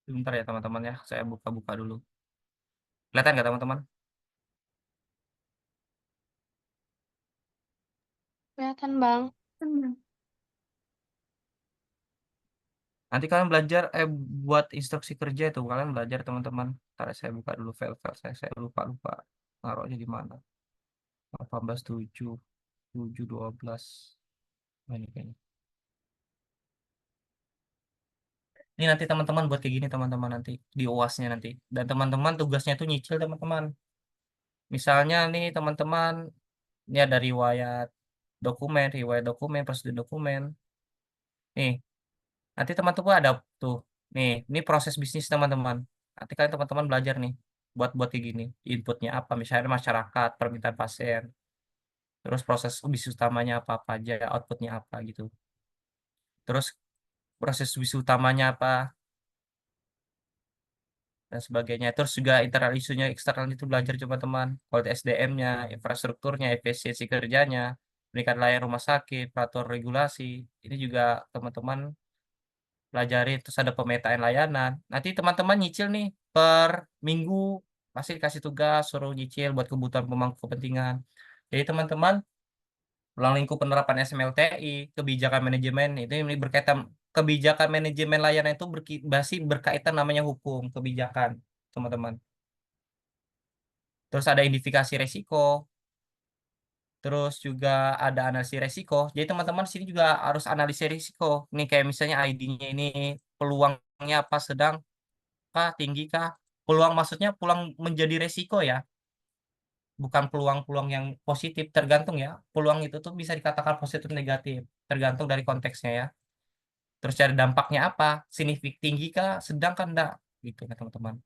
Sebentar ya teman-teman ya. Saya buka-buka dulu. Kelihatan nggak teman-teman? Kelihatan, Bang. Tenang. Nanti kalian belajar, buat instruksi kerja itu kalian belajar teman-teman. Ntar saya buka dulu file-file saya lupa-lupa. Naruhnya di mana? 18.7, 7.12. Nah, ini kayaknya. Ini nanti teman-teman buat kayak gini teman-teman nanti di UASnya nanti. Dan teman-teman tugasnya tuh nyicil teman-teman. Misalnya nih teman-teman, ini ada riwayat dokumen, prosedur dokumen. Nih, nanti teman-teman ada tuh. Nih, ini proses bisnis teman-teman. Nanti kalian teman-teman belajar nih buat kayak gini. Inputnya apa? Misalnya masyarakat, permintaan pasien. Terus proses bisnis utamanya apa aja, outputnya apa gitu. Terus proses bisnis utamanya apa dan sebagainya. Terus juga internal isunya, eksternal itu belajar coba teman. Kualitas SDM-nya, infrastrukturnya, efisiensi kerjanya, peningkatan layanan rumah sakit, peraturan regulasi. Ini juga teman-teman pelajari. Terus ada pemetaan layanan. Nanti teman-teman nyicil nih per minggu. Pasti kasih tugas, suruh nyicil buat kebutuhan pemangku kepentingan. Jadi teman-teman, ruang lingkup penerapan SMLTI, kebijakan manajemen, itu ini berkaitan kebijakan manajemen layanan itu masih berkaitan namanya hukum, kebijakan, teman-teman. Terus ada identifikasi resiko, terus juga ada analisis resiko. Jadi teman-teman sini juga harus analisis resiko. Ini kayak misalnya ID-nya ini peluangnya apa, sedang kah, tinggi kah? Peluang maksudnya peluang menjadi resiko ya, bukan peluang-peluang yang positif, tergantung ya. Peluang itu tuh bisa dikatakan positif negatif, tergantung dari konteksnya ya. Terus cari dampaknya apa? Signifikan tinggi kah, sedang kan enggak? Gitu ya teman-teman.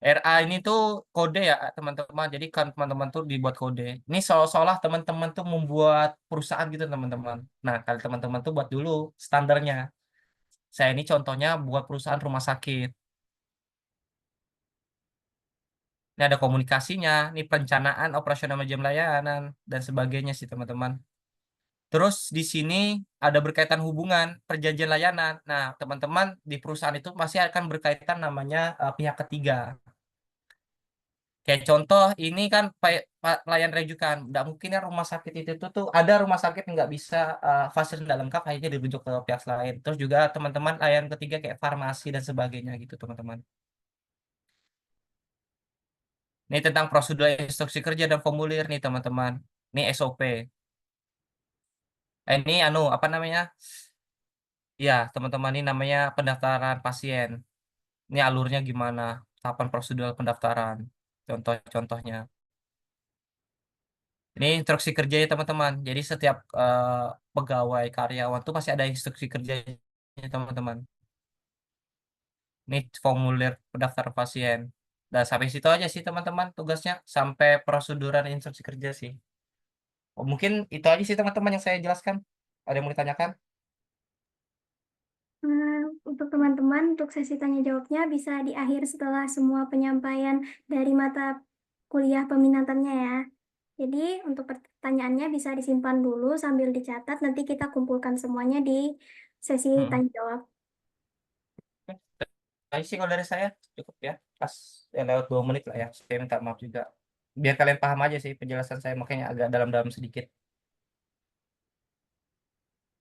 RA ini tuh kode ya teman-teman. Jadi kan teman-teman tuh dibuat kode. Ini seolah-olah teman-teman tuh membuat perusahaan gitu teman-teman. Nah, kalau teman-teman tuh buat dulu standarnya. Saya ini contohnya buat perusahaan rumah sakit. Ini ada komunikasinya, ini perencanaan operasional manajemen layanan dan sebagainya sih teman-teman. Terus di sini ada berkaitan hubungan perjanjian layanan. Nah, teman-teman di perusahaan itu masih akan berkaitan namanya pihak ketiga. Kayak contoh ini kan pelayan rujukan. Nggak mungkin ya rumah sakit itu tuh ada rumah sakit nggak bisa fasilitas nggak lengkap akhirnya dirujuk ke pihak lain. Terus juga teman-teman layan ketiga kayak farmasi dan sebagainya gitu teman-teman. Ini tentang prosedur instruksi kerja dan formulir nih teman-teman. Ini SOP. Ini apa namanya? Ya, teman-teman ini namanya pendaftaran pasien. Ini alurnya gimana? Tahapan prosedur pendaftaran. Contoh-contohnya. Ini instruksi kerja ya teman-teman. Jadi setiap pegawai karyawan tuh pasti ada instruksi kerjanya teman-teman. Ini formulir pendaftaran pasien. Dan sampai situ aja sih teman-teman tugasnya. Sampai proseduran instruksi kerja sih. Oh, mungkin itu aja sih teman-teman yang saya jelaskan. Ada yang mau ditanyakan? Untuk teman-teman, untuk sesi tanya jawabnya bisa di akhir setelah semua penyampaian dari mata kuliah peminatannya ya. Jadi untuk pertanyaannya bisa disimpan dulu sambil dicatat, nanti kita kumpulkan semuanya di sesi Mm-mm. tanya jawab. Oke. Aja sih kalau dari saya cukup ya. Pas ya lewat 2 menit lah ya. Saya minta maaf juga. biar kalian paham aja sih penjelasan saya, makanya agak dalam-dalam sedikit.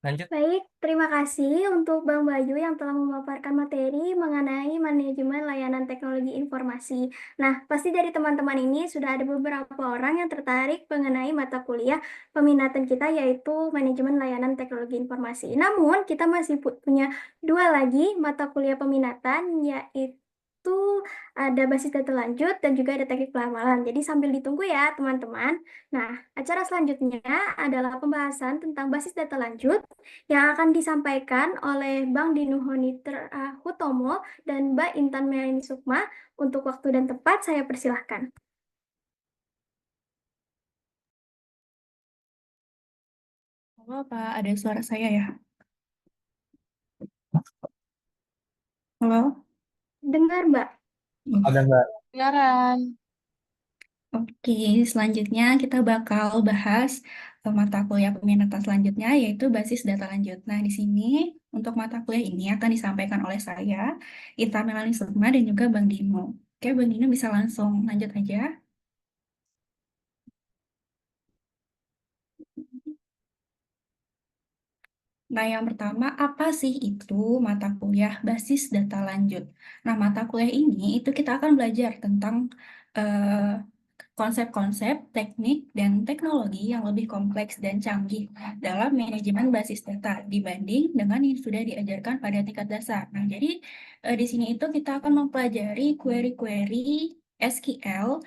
Lanjut. Baik, terima kasih untuk Bang Bayu yang telah memaparkan materi mengenai manajemen layanan teknologi informasi. Nah, pasti dari teman-teman ini sudah ada beberapa orang yang tertarik mengenai mata kuliah peminatan kita, yaitu manajemen layanan teknologi informasi. Namun, kita masih punya dua lagi mata kuliah peminatan, yaitu ada basis data lanjut dan juga ada teknik pelamalan. Jadi sambil ditunggu ya, teman-teman. Nah, acara selanjutnya adalah pembahasan tentang basis data lanjut yang akan disampaikan oleh Bang Dinuhoni Hutomo dan Mbak Intan Melani Sukma. Untuk waktu dan tempat, saya persilahkan. Halo Pak, ada suara saya ya? Halo? Dengar, Mbak. Ada nggak? Siaran. Oke, selanjutnya kita bakal bahas mata kuliah peminatan selanjutnya yaitu basis data lanjut. Nah, di sini untuk mata kuliah ini akan disampaikan oleh saya, Ita Melani Sukma dan juga Bang Dino. Oke, Bang Dino bisa langsung lanjut aja. Nah, yang pertama, apa sih itu mata kuliah basis data lanjut? Nah, mata kuliah ini itu kita akan belajar tentang eh, konsep-konsep, teknik, dan teknologi yang lebih kompleks dan canggih dalam manajemen basis data dibanding dengan yang sudah diajarkan pada tingkat dasar. Nah, jadi di sini itu kita akan mempelajari query-query SQL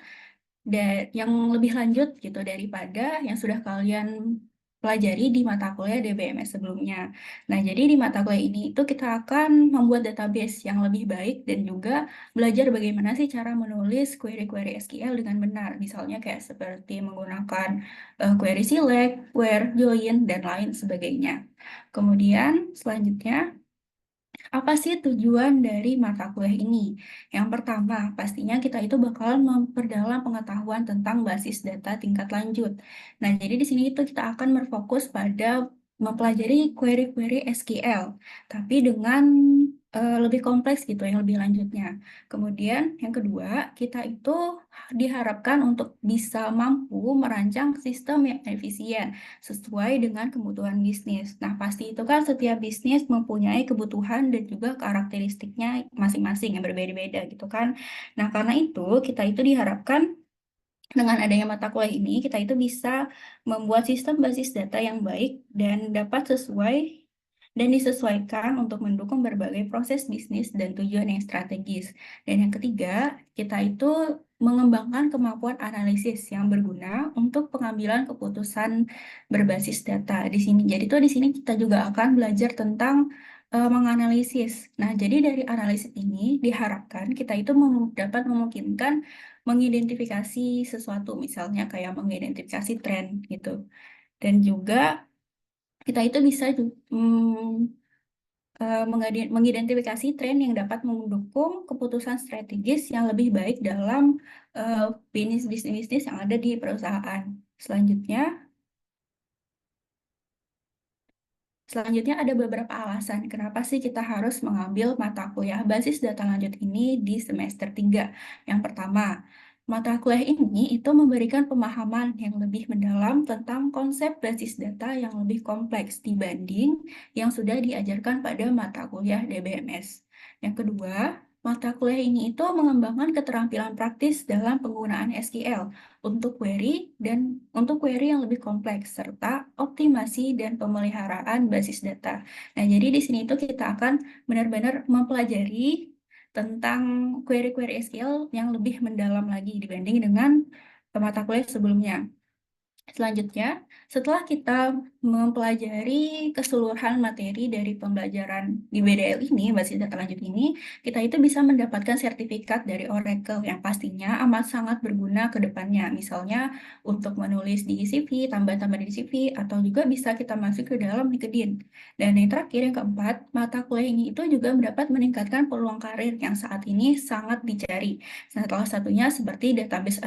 dan yang lebih lanjut gitu daripada yang sudah kalian pelajari di mata kuliah DBMS sebelumnya. Nah, jadi di mata kuliah ini itu kita akan membuat database yang lebih baik dan juga belajar bagaimana sih cara menulis query-query SQL dengan benar. Misalnya kayak seperti menggunakan query select, where, join, dan lain sebagainya. Kemudian selanjutnya apa sih tujuan dari mata kuliah ini? Yang pertama, pastinya kita itu bakalan memperdalam pengetahuan tentang basis data tingkat lanjut. Nah, jadi di sini itu kita akan berfokus pada mempelajari query-query SQL, tapi dengan lebih kompleks gitu, yang lebih lanjutnya. Kemudian yang kedua, kita itu diharapkan untuk bisa mampu merancang sistem yang efisien sesuai dengan kebutuhan bisnis. Nah, pasti itu kan setiap bisnis mempunyai kebutuhan dan juga karakteristiknya masing-masing yang berbeda-beda gitu kan. Nah, karena itu kita itu diharapkan dengan adanya mata kuliah ini kita itu bisa membuat sistem basis data yang baik dan dapat sesuai dan disesuaikan untuk mendukung berbagai proses bisnis dan tujuan yang strategis. Dan yang ketiga, kita itu mengembangkan kemampuan analisis yang berguna untuk pengambilan keputusan berbasis data di sini. Jadi tuh di sini kita juga akan belajar tentang menganalisis. Nah, jadi dari analisis ini diharapkan kita itu dapat memungkinkan mengidentifikasi sesuatu, misalnya kayak mengidentifikasi tren gitu. Dan juga kita itu bisa mengidentifikasi tren yang dapat mendukung keputusan strategis yang lebih baik dalam bisnis-bisnis yang ada di perusahaan. Selanjutnya ada beberapa alasan kenapa sih kita harus mengambil mata kuliah basis data lanjut ini di semester 3. Yang pertama, mata kuliah ini itu memberikan pemahaman yang lebih mendalam tentang konsep basis data yang lebih kompleks dibanding yang sudah diajarkan pada mata kuliah DBMS. Yang kedua, mata kuliah ini itu mengembangkan keterampilan praktis dalam penggunaan SQL untuk query yang lebih kompleks serta optimasi dan pemeliharaan basis data. Nah, jadi di sini itu kita akan benar-benar mempelajari tentang query-query SQL yang lebih mendalam lagi dibanding dengan mata kuliah sebelumnya. Selanjutnya, setelah kita mempelajari keseluruhan materi dari pembelajaran di BDL ini, basis data lanjut ini, kita itu bisa mendapatkan sertifikat dari Oracle yang pastinya amat sangat berguna ke depannya. Misalnya untuk menulis di CV, tambah-tambah di CV, atau juga bisa kita masuk ke dalam LinkedIn. Dan yang terakhir, yang keempat, mata kuliah ini itu juga dapat meningkatkan peluang karir yang saat ini sangat dicari. Salah satunya seperti database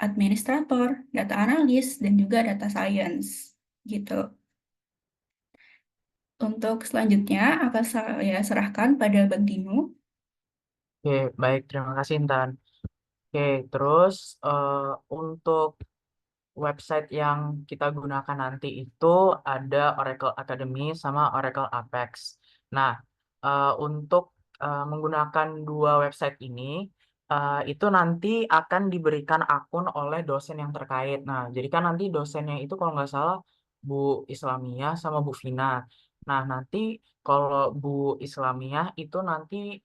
administrator, data analis, dan juga data science gitu. Untuk selanjutnya akan saya serahkan pada Bang Dino. Oke, baik. Terima kasih, Intan. Oke, terus untuk website yang kita gunakan nanti itu ada Oracle Academy sama Oracle Apex. Nah, untuk menggunakan dua website ini, itu nanti akan diberikan akun oleh dosen yang terkait. Nah, jadi kan nanti dosennya itu kalau nggak salah Bu Islamiyah sama Bu Vina. Nah, nanti kalau Bu Islamiyah itu nanti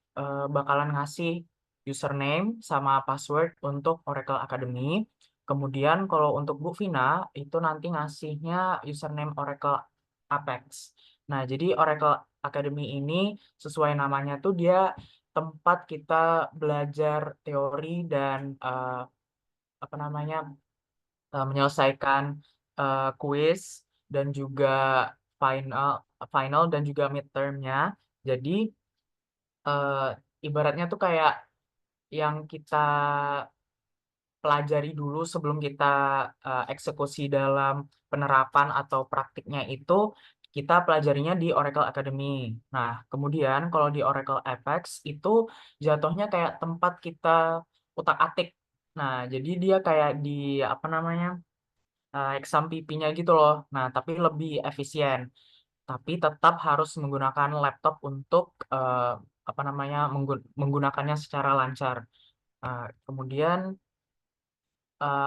bakalan ngasih username sama password untuk Oracle Academy. Kemudian kalau untuk Bu Vina itu nanti ngasihnya username Oracle Apex. Nah, jadi Oracle Academy ini sesuai namanya tuh dia tempat kita belajar teori dan apa namanya menyelesaikan kuis dan juga final final dan juga midtermnya. Jadi eh, ibaratnya tuh kayak yang kita pelajari dulu sebelum kita eksekusi dalam penerapan atau praktiknya itu kita pelajarinya di Oracle Academy. Nah, kemudian kalau di Oracle Apex itu jatuhnya kayak tempat kita utak-atik. Nah, jadi dia kayak di apa namanya exam PP-nya gitu loh. Nah, tapi lebih efisien. Tapi tetap harus menggunakan laptop untuk apa namanya menggunakannya secara lancar. Kemudian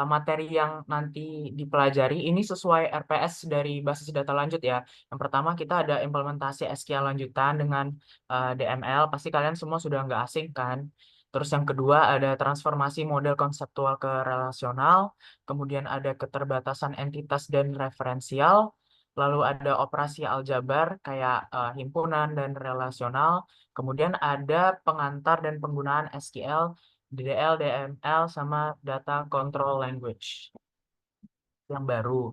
materi yang nanti dipelajari ini sesuai RPS dari basis data lanjut ya. Yang pertama kita ada implementasi SQL lanjutan dengan DML, pasti kalian semua sudah nggak asing kan. Terus yang kedua ada transformasi model konseptual ke relasional, kemudian ada keterbatasan entitas dan referensial, lalu ada operasi aljabar kayak himpunan dan relasional, kemudian ada pengantar dan penggunaan SQL DDL, DML, sama Data Control Language yang baru.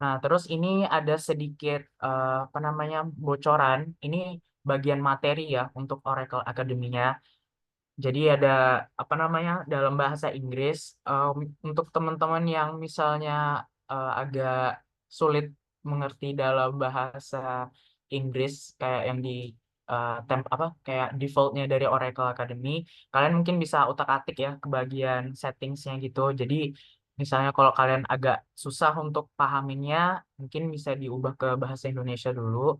Nah, terus ini ada sedikit apa namanya bocoran. Ini bagian materi ya untuk Oracle Academy-nya. Jadi ada apa namanya dalam bahasa Inggris untuk teman-teman yang misalnya agak sulit mengerti dalam bahasa Inggris kayak yang di apa kayak defaultnya dari Oracle Academy, kalian mungkin bisa utak-atik ya ke bagian settingsnya gitu. Jadi misalnya kalau kalian agak susah untuk pahaminnya, mungkin bisa diubah ke bahasa Indonesia dulu.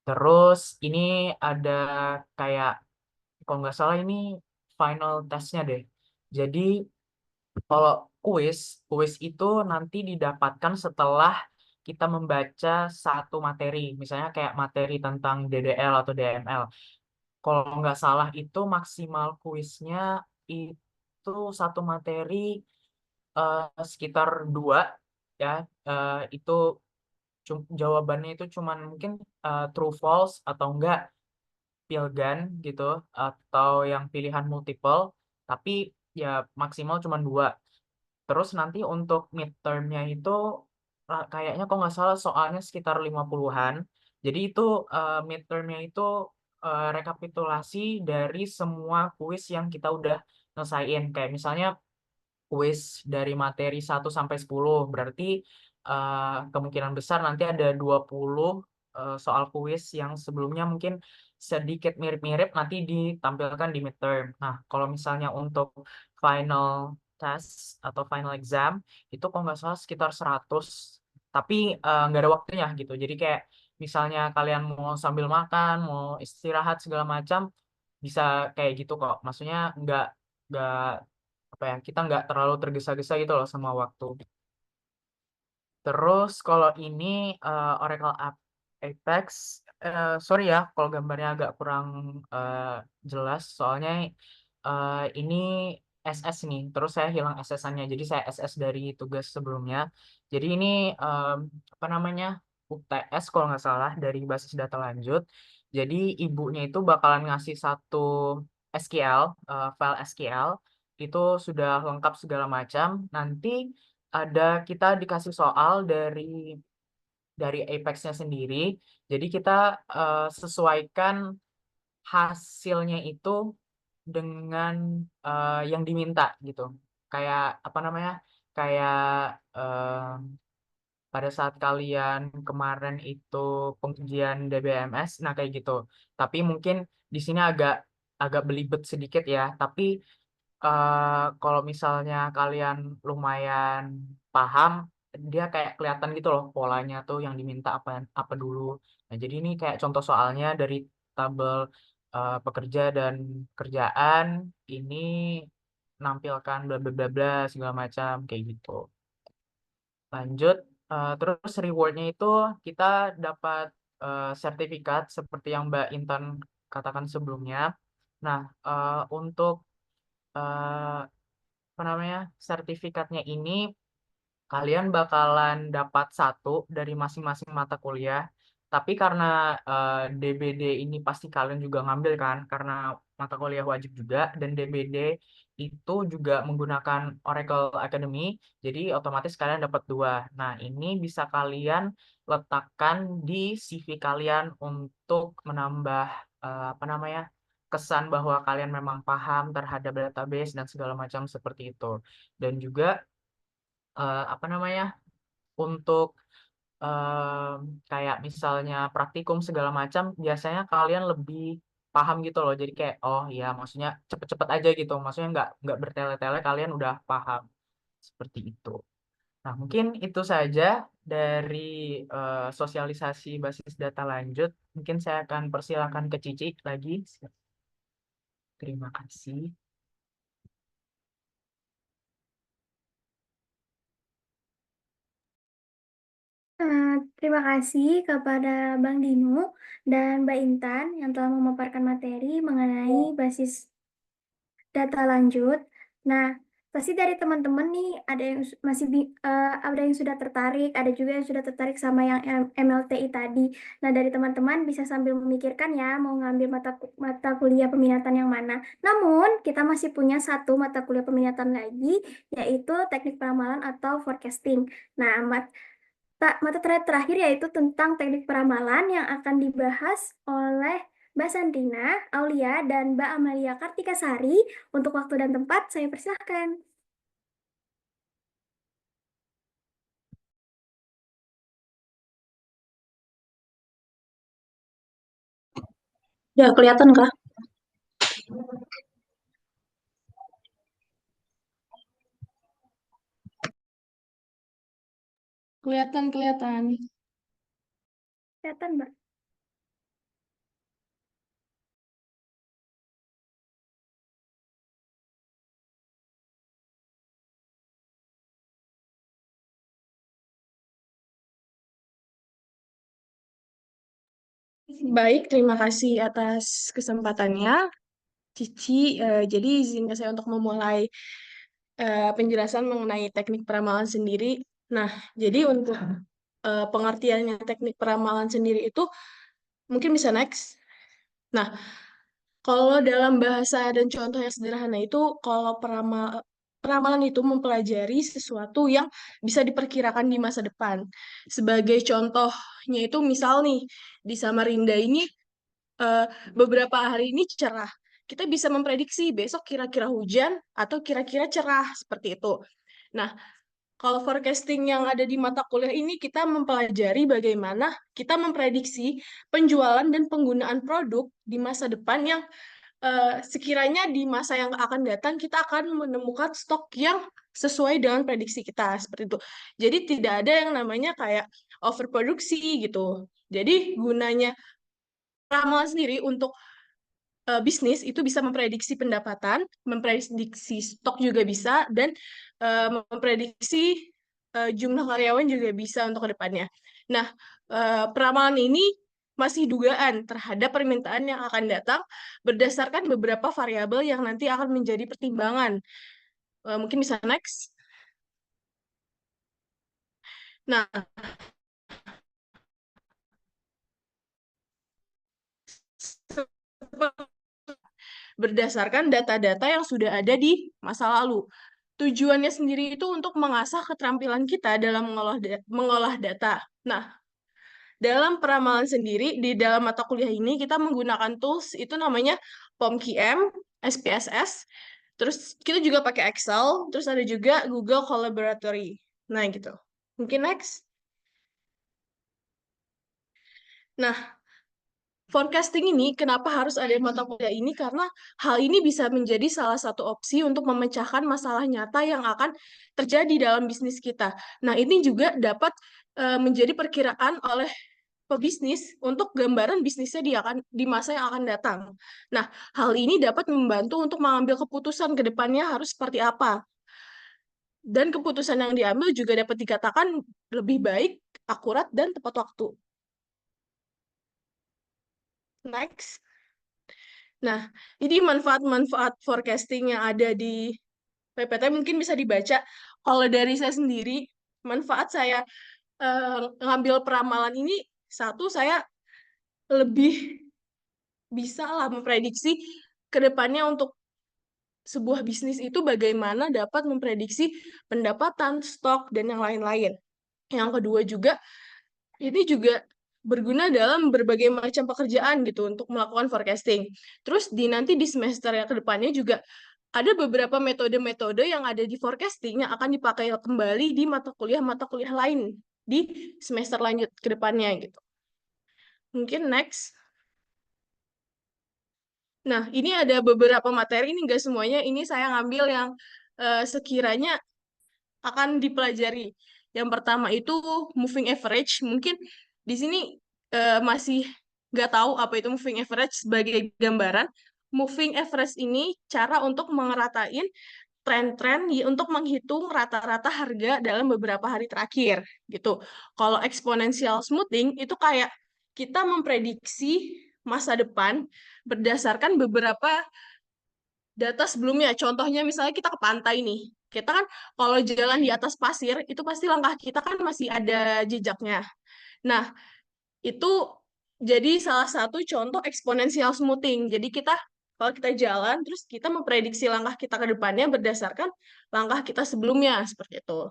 Terus ini ada kayak kalau nggak salah ini final testnya deh. Jadi kalau kuis itu nanti didapatkan setelah kita membaca satu materi, misalnya kayak materi tentang DDL atau DML. Kalau nggak salah itu maksimal kuisnya itu satu materi sekitar dua ya. Itu jawabannya itu cuman mungkin true false atau enggak Pilgan gitu atau yang pilihan multiple, tapi ya maksimal cuma dua. Terus nanti untuk midtermnya itu kayaknya kalau nggak salah soalnya sekitar 50-an. Jadi itu midtermnya itu rekapitulasi dari semua kuis yang kita udah nyelesain. Kayak misalnya kuis dari materi 1 sampai 10 berarti kemungkinan besar nanti ada 20 soal kuis yang sebelumnya mungkin sedikit mirip-mirip nanti ditampilkan di midterm. Nah, kalau misalnya untuk final test atau final exam itu kalau nggak salah sekitar 100, tapi nggak ada waktunya gitu. Jadi kayak misalnya kalian mau sambil makan, mau istirahat segala macam bisa kayak gitu kok. Maksudnya nggak apa ya kita nggak terlalu tergesa-gesa gitu loh sama waktu. Terus kalau ini Oracle Apex, sorry ya kalau gambarnya agak kurang jelas, soalnya ini SS nih, terus saya hilang SS-nya, jadi saya SS dari tugas sebelumnya. Jadi ini apa namanya UTS kalau nggak salah dari basis data lanjut. Jadi ibunya itu bakalan ngasih satu SQL, file SQL, itu sudah lengkap segala macam. Nanti ada kita dikasih soal dari Apex-nya sendiri. Jadi kita sesuaikan hasilnya itu dengan yang diminta gitu. Kayak apa namanya? Kayak pada saat kalian kemarin itu pengujian DBMS, nah kayak gitu. Tapi mungkin di sini agak agak belibet sedikit ya. Tapi kalau misalnya kalian lumayan paham, dia kayak kelihatan gitu loh polanya tuh yang diminta apa apa dulu. Nah, jadi ini kayak contoh soalnya dari tabel pekerja dan kerjaan ini nampilkan bla bla bla bla segala macam kayak gitu. Lanjut, terus rewardnya itu kita dapat sertifikat seperti yang Mbak Intan katakan sebelumnya. Nah, untuk eh, apa namanya sertifikatnya ini kalian bakalan dapat satu dari masing-masing mata kuliah. Tapi karena DBD ini pasti kalian juga ngambil kan, karena mata kuliah wajib juga, dan DBD itu juga menggunakan Oracle Academy, jadi otomatis kalian dapat dua. Nah, ini bisa kalian letakkan di CV kalian untuk menambah apa namanya kesan bahwa kalian memang paham terhadap database dan segala macam seperti itu. Dan juga apa namanya untuk kayak misalnya praktikum segala macam biasanya kalian lebih paham gitu loh, jadi kayak oh ya maksudnya cepet-cepet aja gitu, maksudnya nggak bertele-tele, kalian udah paham seperti itu. Nah, mungkin itu saja dari sosialisasi basis data lanjut. Mungkin saya akan persilakan ke Cici lagi. Terima kasih. Terima kasih kepada Bang Dino dan Mbak Intan yang telah memaparkan materi mengenai basis data lanjut. Nah, pasti dari teman-teman nih ada yang ada yang sudah tertarik, ada juga yang sudah tertarik sama yang MLTI tadi. Nah, dari teman-teman bisa sambil memikirkan ya mau ngambil mata kuliah peminatan yang mana. Namun, kita masih punya satu mata kuliah peminatan lagi, yaitu teknik peramalan atau forecasting. Nah, mata terakhir yaitu tentang teknik peramalan yang akan dibahas oleh Mbak Sandrina, Aulia, dan Mbak Amalia Kartikasari. Untuk waktu dan tempat, saya persilahkan. Ya, kelihatan kah? Kelihatan. Kelihatan, Mbak. Baik, terima kasih atas kesempatannya, Cici. Jadi izinkan saya untuk memulai penjelasan mengenai teknik peramalan sendiri. Nah, jadi untuk pengertiannya teknik peramalan sendiri itu mungkin bisa next. Nah, kalau dalam bahasa dan contoh yang sederhana itu, kalau peramalan itu mempelajari sesuatu yang bisa diperkirakan di masa depan. Sebagai contohnya itu misal nih, di Samarinda ini beberapa hari ini cerah. Kita bisa memprediksi besok kira-kira hujan atau kira-kira cerah seperti itu. Nah, kalau forecasting yang ada di mata kuliah ini kita mempelajari bagaimana kita memprediksi penjualan dan penggunaan produk di masa depan yang sekiranya di masa yang akan datang kita akan menemukan stok yang sesuai dengan prediksi kita seperti itu. Jadi tidak ada yang namanya kayak overproduksi gitu. Jadi gunanya ramalan sendiri untuk bisnis itu bisa memprediksi pendapatan, memprediksi stok juga bisa, dan memprediksi jumlah karyawan juga bisa untuk ke depannya. Nah, peramalan ini masih dugaan terhadap permintaan yang akan datang berdasarkan beberapa variabel yang nanti akan menjadi pertimbangan. Mungkin bisa next. Nah, berdasarkan data-data yang sudah ada di masa lalu. Tujuannya sendiri itu untuk mengasah keterampilan kita dalam mengolah data. Nah, dalam peramalan sendiri, di dalam mata kuliah ini kita menggunakan tools itu namanya POMQM, SPSS, terus kita juga pakai Excel, terus ada juga Google Collaboratory. Nah, gitu. Mungkin next. Nah, forecasting ini kenapa harus ada mata kuliah ini? Karena hal ini bisa menjadi salah satu opsi untuk memecahkan masalah nyata yang akan terjadi dalam bisnis kita. Nah, ini juga dapat menjadi perkiraan oleh pebisnis untuk gambaran bisnisnya di masa yang akan datang. Nah, hal ini dapat membantu untuk mengambil keputusan ke depannya harus seperti apa. Dan keputusan yang diambil juga dapat dikatakan lebih baik, akurat, dan tepat waktu. Next. Nah, ini manfaat-manfaat forecasting yang ada di PPT mungkin bisa dibaca. Kalau dari saya sendiri, manfaat saya ngambil peramalan ini, satu, saya lebih bisa lah memprediksi ke depannya untuk sebuah bisnis itu bagaimana dapat memprediksi pendapatan, stok, dan yang lain-lain. Yang kedua juga, ini juga berguna dalam berbagai macam pekerjaan gitu untuk melakukan forecasting. Terus nanti di semester yang kedepannya juga ada beberapa metode-metode yang ada di forecasting yang akan dipakai kembali di mata kuliah lain di semester lanjut ke depannya gitu. Mungkin next. Nah, ini ada beberapa materi, ini enggak semuanya, ini saya ngambil yang sekiranya akan dipelajari. Yang pertama itu moving average, mungkin di sini masih nggak tahu apa itu moving average sebagai gambaran. Moving average ini cara untuk mengeratain tren-tren untuk menghitung rata-rata harga dalam beberapa hari terakhir gitu. Kalau exponential smoothing itu kayak kita memprediksi masa depan berdasarkan beberapa data sebelumnya. Contohnya misalnya kita ke pantai nih. Kita kan kalau jalan di atas pasir itu pasti langkah kita kan masih ada jejaknya. Nah, itu jadi salah satu contoh exponential smoothing. Jadi kalau kita jalan, terus kita memprediksi langkah kita ke depannya berdasarkan langkah kita sebelumnya, seperti itu.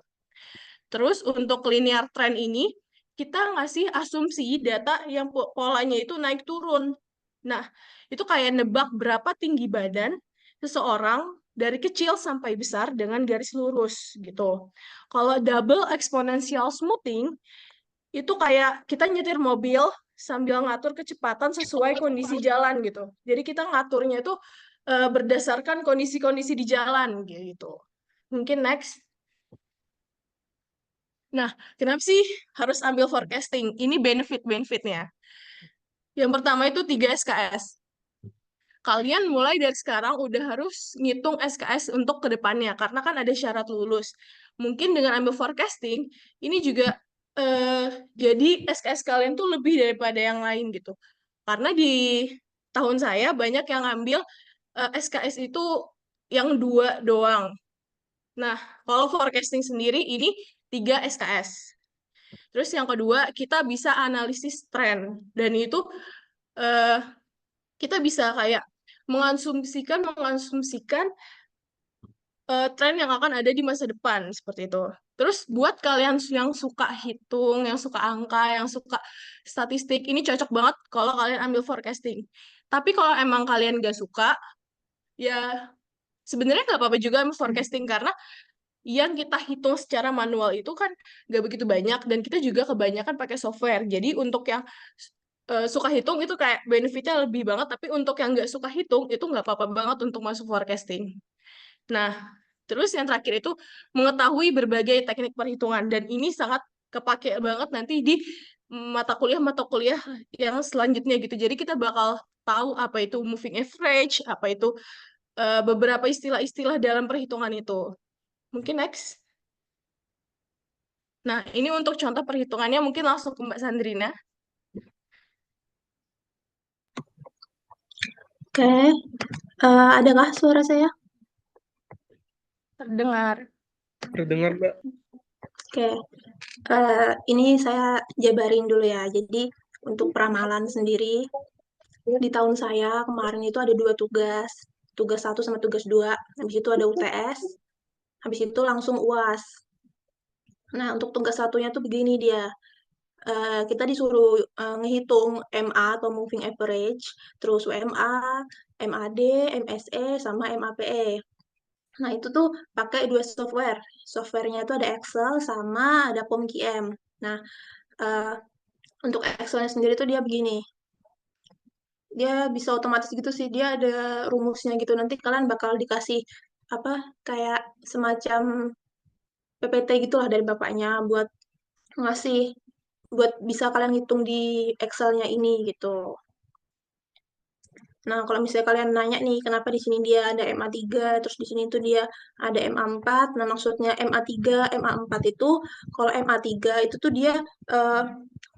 Terus untuk linear trend ini, kita ngasih asumsi data yang polanya itu naik turun. Nah, itu kayak nebak berapa tinggi badan seseorang dari kecil sampai besar dengan garis lurus, gitu. Kalau double exponential smoothing, itu kayak kita nyetir mobil sambil ngatur kecepatan sesuai kondisi jalan gitu. Jadi kita ngaturnya itu berdasarkan kondisi-kondisi di jalan gitu. Mungkin next. Nah, kenapa sih harus ambil forecasting? Ini benefit-benefitnya. Yang pertama itu 3 SKS. Kalian mulai dari sekarang udah harus ngitung SKS untuk kedepannya, karena kan ada syarat lulus. Mungkin dengan ambil forecasting, ini juga jadi SKS kalian tuh lebih daripada yang lain gitu. Karena di tahun saya banyak yang ngambil SKS itu yang 2 doang. Nah, kalau forecasting sendiri ini 3 SKS. Terus yang kedua, kita bisa analisis tren. Dan itu kita bisa kayak mengasumsikan tren yang akan ada di masa depan, seperti itu. Terus buat kalian yang suka hitung, yang suka angka, yang suka statistik, ini cocok banget kalau kalian ambil forecasting. Tapi kalau emang kalian nggak suka, ya sebenarnya nggak apa-apa juga ambil forecasting, karena yang kita hitung secara manual itu kan nggak begitu banyak, dan kita juga kebanyakan pakai software. Jadi untuk yang suka hitung itu kayak benefitnya lebih banget, tapi untuk yang nggak suka hitung itu nggak apa-apa banget untuk masuk forecasting. Nah, terus yang terakhir itu mengetahui berbagai teknik perhitungan, dan ini sangat kepake banget nanti di mata kuliah yang selanjutnya gitu. Jadi kita bakal tahu apa itu moving average, apa itu beberapa istilah-istilah dalam perhitungan itu. Mungkin next. Nah, ini untuk contoh perhitungannya mungkin langsung ke Mbak Sandrina. Oke, adakah suara saya? Terdengar. Terdengar, Mbak. Oke, ini saya jabarin dulu ya. Jadi untuk peramalan sendiri, di tahun saya kemarin itu ada 2 tugas. Tugas 1 sama tugas 2. Habis itu ada UTS. Habis itu langsung UAS. Nah, untuk tugas satunya tuh begini dia. Kita disuruh ngehitung MA atau moving average, terus UMA, MAD, MSE, sama MAPE. Nah, itu tuh pakai 2 software. Softwarenya itu ada Excel sama ada POMQM. Nah, untuk Excelnya sendiri tuh dia begini. dia bisa otomatis gitu sih, dia ada rumusnya gitu. Nanti kalian bakal dikasih apa kayak semacam PPT gitulah dari bapaknya buat ngasih buat bisa kalian ngitung di Excel-nya ini gitu. Nah, kalau misalnya kalian nanya nih, kenapa di sini dia ada MA3, terus di sini tuh dia ada MA4. Nah, maksudnya MA3, MA4 itu, kalau MA3 itu tuh dia eh,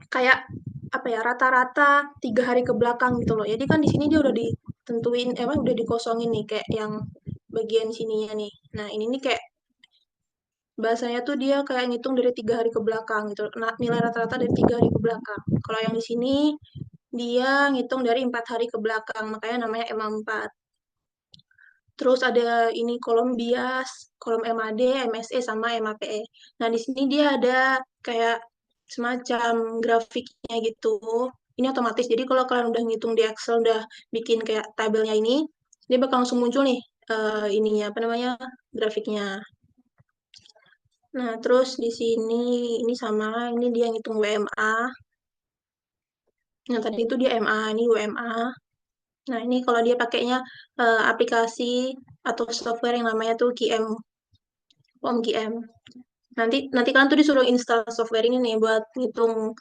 kayak apa ya, rata-rata 3 hari ke belakang gitu loh. Jadi kan di sini dia udah ditentuin, udah dikosongin nih, kayak yang bagian sininya nih. Nah, ini nih kayak bahasanya tuh dia kayak ngitung dari 3 hari ke belakang gitu. Nah, nilai rata-rata dari 3 hari ke belakang. Kalau yang di sini dia ngitung dari 4 hari ke belakang, makanya namanya MA4. Terus ada ini kolom bias, kolom MAD, MSE, sama MAPE. Nah, di sini dia ada kayak semacam grafiknya gitu. Ini otomatis. Jadi kalau kalian udah ngitung di Excel, udah bikin kayak tabelnya ini, dia bakal langsung muncul nih ininya apa namanya grafiknya. Nah, terus di sini ini sama, ini dia ngitung WMA. Nah, tadi itu dia MA, ini WMA. Nah, ini kalau dia pakainya aplikasi atau software yang namanya tuh QM, POM. Nanti nanti kalian tuh disuruh install software ini nih buat ngitung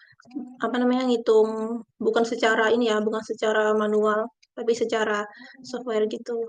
apa namanya ngitung bukan secara ini ya, bukan secara manual, tapi secara software gitu.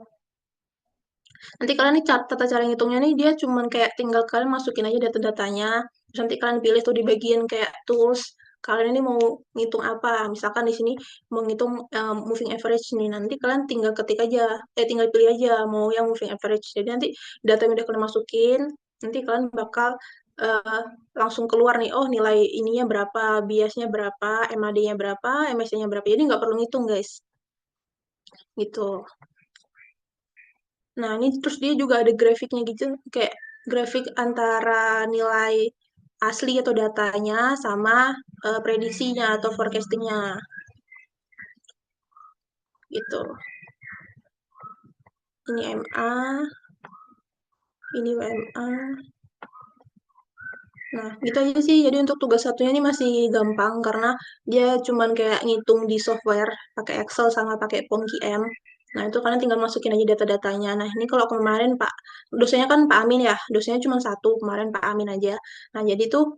Nanti kalian nih tata cara ngitungnya nih dia cuman kayak tinggal kalian masukin aja data-datanya, terus nanti kalian pilih tuh di bagian kayak tools, kalian ini mau ngitung apa. Misalkan di sini mau ngitung moving average nih, nanti kalian tinggal ketik aja, tinggal pilih aja mau yang moving average. Jadi nanti data yang udah kalian masukin, nanti kalian bakal eh, langsung keluar nih, oh nilai ininya berapa, biasnya berapa, MAD-nya berapa, MSC-nya berapa. Jadi nggak perlu ngitung guys, gitu. Nah, ini terus dia juga ada grafiknya gitu, kayak grafik antara nilai asli atau datanya sama prediksinya atau forecastingnya gitu. Ini MA, ini WMA. Nah, gitu aja sih. Jadi untuk tugas satunya ini masih gampang karena dia cuman kayak ngitung di software pakai Excel sama pakai POM-QM. Nah, itu kalian tinggal masukin aja data-datanya. Nah, ini kalau kemarin Pak, dosennya kan Pak Amin ya, dosennya cuma satu, kemarin Pak Amin aja. Nah, jadi tuh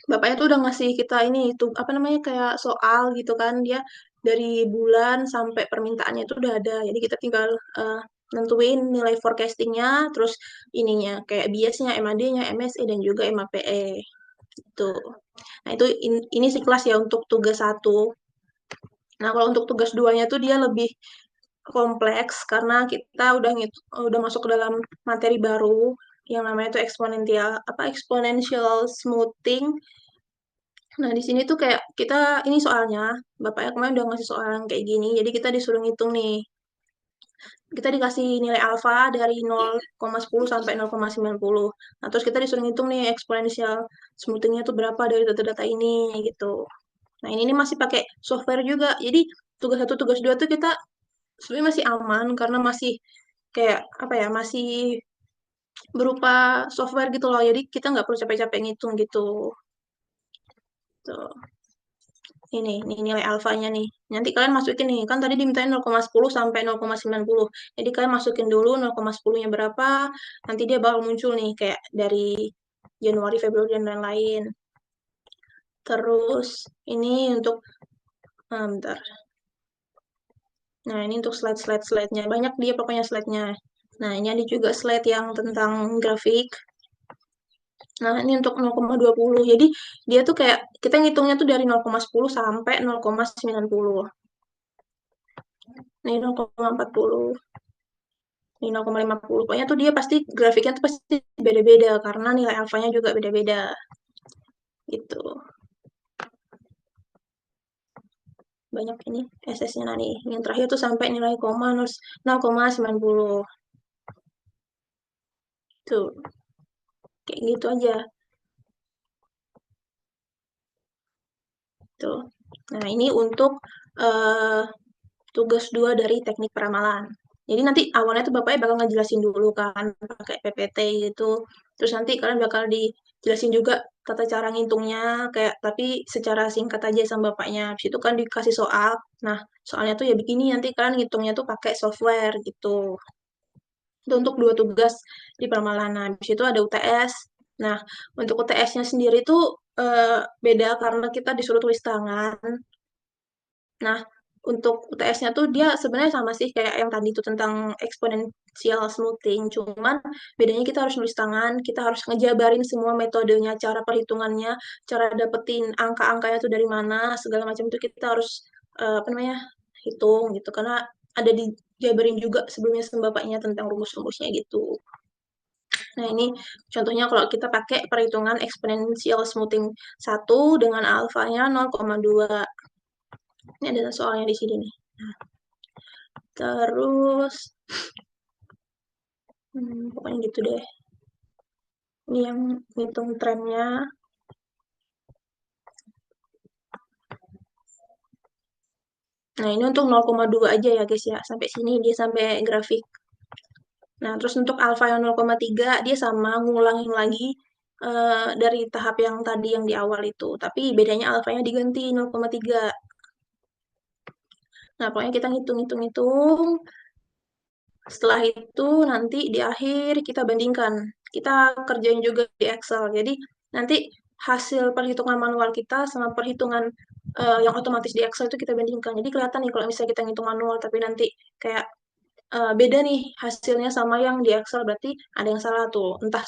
Bapaknya tuh udah ngasih kita ini itu apa namanya kayak soal gitu kan dia dari bulan sampai permintaannya itu udah ada. Jadi kita tinggal nentuin nilai forecastingnya, terus ininya kayak biasnya MAD-nya, MSE dan juga MAPE itu. Nah itu ini sekelas ya untuk tugas satu. Nah kalau untuk tugas duanya tuh dia lebih kompleks karena kita udah masuk ke dalam materi baru yang namanya tuh exponential smoothing. Nah, di sini tuh kayak kita ini soalnya bapaknya kemarin udah ngasih soal yang kayak gini, jadi kita disuruh ngitung nih. Kita dikasih nilai alfa dari 0,10 sampai 0,90. Nah, terus kita disuruh ngitung nih eksponensial smoothingnya tuh berapa dari data-data ini gitu. Nah, ini masih pakai software juga. Jadi tugas satu, tugas dua tuh kita sebenarnya masih aman karena masih kayak apa ya, masih berupa software gitu loh. Jadi kita nggak perlu capek-capek ngitung gitu. Tuh. Ini nilai alfanya nih. Nanti kalian masukin nih, kan tadi dimintain 0,10 sampai 0,90. Jadi kalian masukin dulu 0,10-nya berapa, nanti dia bakal muncul nih kayak dari Januari, Februari, dan lain-lain. Terus ini untuk, bentar. Nah, ini untuk slide-nya. Banyak dia pokoknya slide-nya. Nah, ini ada juga slide yang tentang grafik. Nah, ini untuk 0,20. Jadi, dia tuh kayak, kita ngitungnya tuh dari 0,10 sampai 0,90. Ini 0,40. Ini 0,50. Pokoknya tuh dia pasti, grafiknya tuh pasti beda-beda, karena nilai alfanya juga beda-beda. Gitu. Banyak ini SS-nya nih. Yang terakhir tuh sampai nilai 0,90. Tuh. Kayak gitu aja. Tuh. Nah, ini untuk tugas 2 dari teknik peramalan. Jadi nanti awalnya tuh Bapaknya bakal ngejelasin dulu kan pakai PPT gitu. Terus nanti kalian bakal jelasin juga tata cara ngitungnya, kayak tapi secara singkat aja sama bapaknya. Habis itu kan dikasih soal. Nah, soalnya tuh ya begini, nanti kalian ngitungnya tuh pakai software gitu. Itu untuk 2 tugas di peramalan. Nah, habis itu ada UTS. Nah, untuk UTS-nya sendiri tuh beda karena kita disuruh tulis tangan. Nah, untuk UTS-nya tuh dia sebenarnya sama sih kayak yang tadi itu tentang exponential smoothing, cuman bedanya kita harus nulis tangan, kita harus ngejabarin semua metodenya, cara perhitungannya, cara dapetin angka-angkanya tuh dari mana, segala macam itu kita harus apa namanya hitung gitu, karena ada dijabarin juga sebelumnya sama bapaknya tentang rumus-rumusnya gitu. Nah, ini contohnya kalau kita pakai perhitungan exponential smoothing 1 dengan alfanya 0,2. Ini ada soalnya di sini nih. Nah, terus pokoknya gitu deh. Ini yang ngitung trennya. Nah, ini untuk 0,2 aja ya guys ya. Sampai sini dia sampai grafik. Nah, terus untuk alfa yang 0,3 dia sama ngulangin lagi dari tahap yang tadi yang di awal itu. Tapi bedanya alfanya diganti 0,3. Nah, pokoknya kita ngitung-ngitung. Setelah itu nanti di akhir kita bandingkan. Kita kerjain juga di Excel. Jadi nanti hasil perhitungan manual kita sama perhitungan yang otomatis di Excel itu kita bandingkan. Jadi kelihatan nih kalau misalnya kita ngitung manual tapi nanti kayak beda nih hasilnya sama yang di Excel, berarti ada yang salah tuh. Entah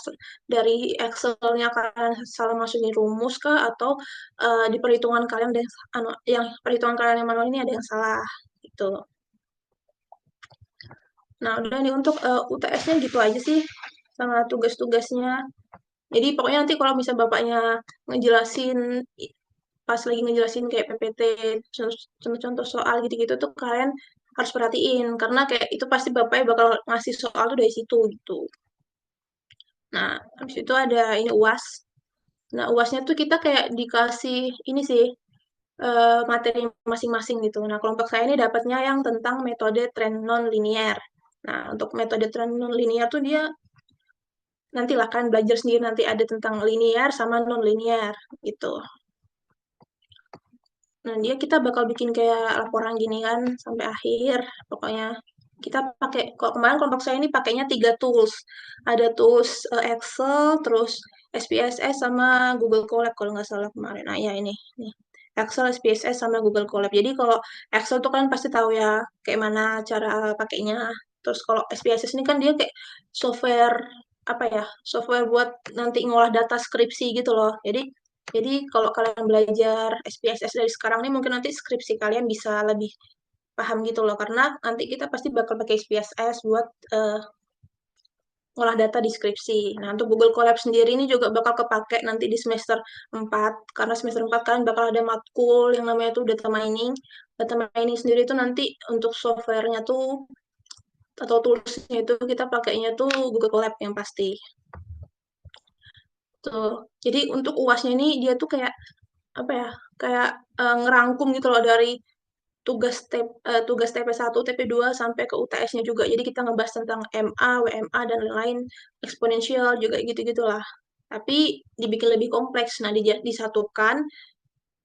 dari Excel-nya kalian salah masukin rumus kah atau di perhitungan kalian ada yang perhitungan kalian yang manual ini ada yang salah gitu. Nah, udah nih untuk UTS-nya gitu aja sih sama tugas-tugasnya. Jadi pokoknya nanti kalau bisa bapaknya ngejelasin pas lagi ngejelasin kayak PPT, contoh-contoh soal gitu-gitu tuh kalian harus perhatiin karena kayak itu pasti bapaknya bakal ngasih soal tuh dari situ gitu. Nah, habis itu ada ini UAS. Nah, UASnya tuh kita kayak dikasih ini sih materi masing-masing gitu. Nah, kelompok saya ini dapatnya yang tentang metode tren non-linear. Nah, untuk metode tren non-linear tuh dia nantilah kan belajar sendiri nanti ada tentang linear sama non-linear gitu. Nah, kita bakal bikin kayak laporan gini kan sampai akhir. Pokoknya kita pakai, kok kemarin kelompok saya ini pakainya 3 tools. Ada tools Excel, terus SPSS sama Google Colab kalau nggak salah kemarin. Nah, ya ini. Nih. Excel, SPSS sama Google Colab. Jadi kalau Excel tuh kan pasti tahu ya kayak mana cara pakainya. Terus kalau SPSS ini kan dia kayak software apa ya? Software buat nanti ngolah data skripsi gitu loh. Jadi kalau kalian belajar SPSS dari sekarang nih mungkin nanti skripsi kalian bisa lebih paham gitu loh karena nanti kita pasti bakal pakai SPSS buat ngolah data di skripsi. Nah, untuk Google Colab sendiri ini juga bakal kepake nanti di semester 4 karena semester 4 kan bakal ada matkul yang namanya tuh data mining. Data mining sendiri itu nanti untuk softwarenya tuh atau toolsnya itu kita pakainya tuh Google Colab yang pasti. Tuh. Jadi untuk UASnya ini dia tuh kayak apa ya? Kayak ngerangkum gitu loh dari tugas TP1, TP2 sampai ke UTS-nya juga. Jadi kita ngebahas tentang MA, WMA dan lain-lain, eksponensial juga gitu-gitulah. Tapi dibikin lebih kompleks. Nah, disatukan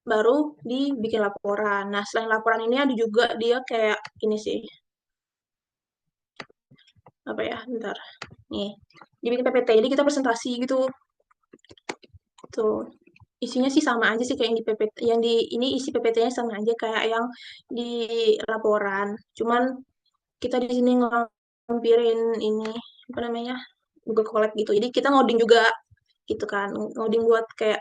baru dibikin laporan. Nah, selain laporan ini ada juga dia kayak ini sih. Apa ya? Bentar. Nih. Dibikin PPT. Jadi kita presentasi gitu. Tuh. Isinya sih sama aja sih kayak yang di PPT, yang di ini isi PPT-nya sama aja kayak yang di laporan. Cuman kita di sini ngampirin ini apa namanya Google Colab gitu. Jadi kita ngoding juga gitu kan, ngoding buat kayak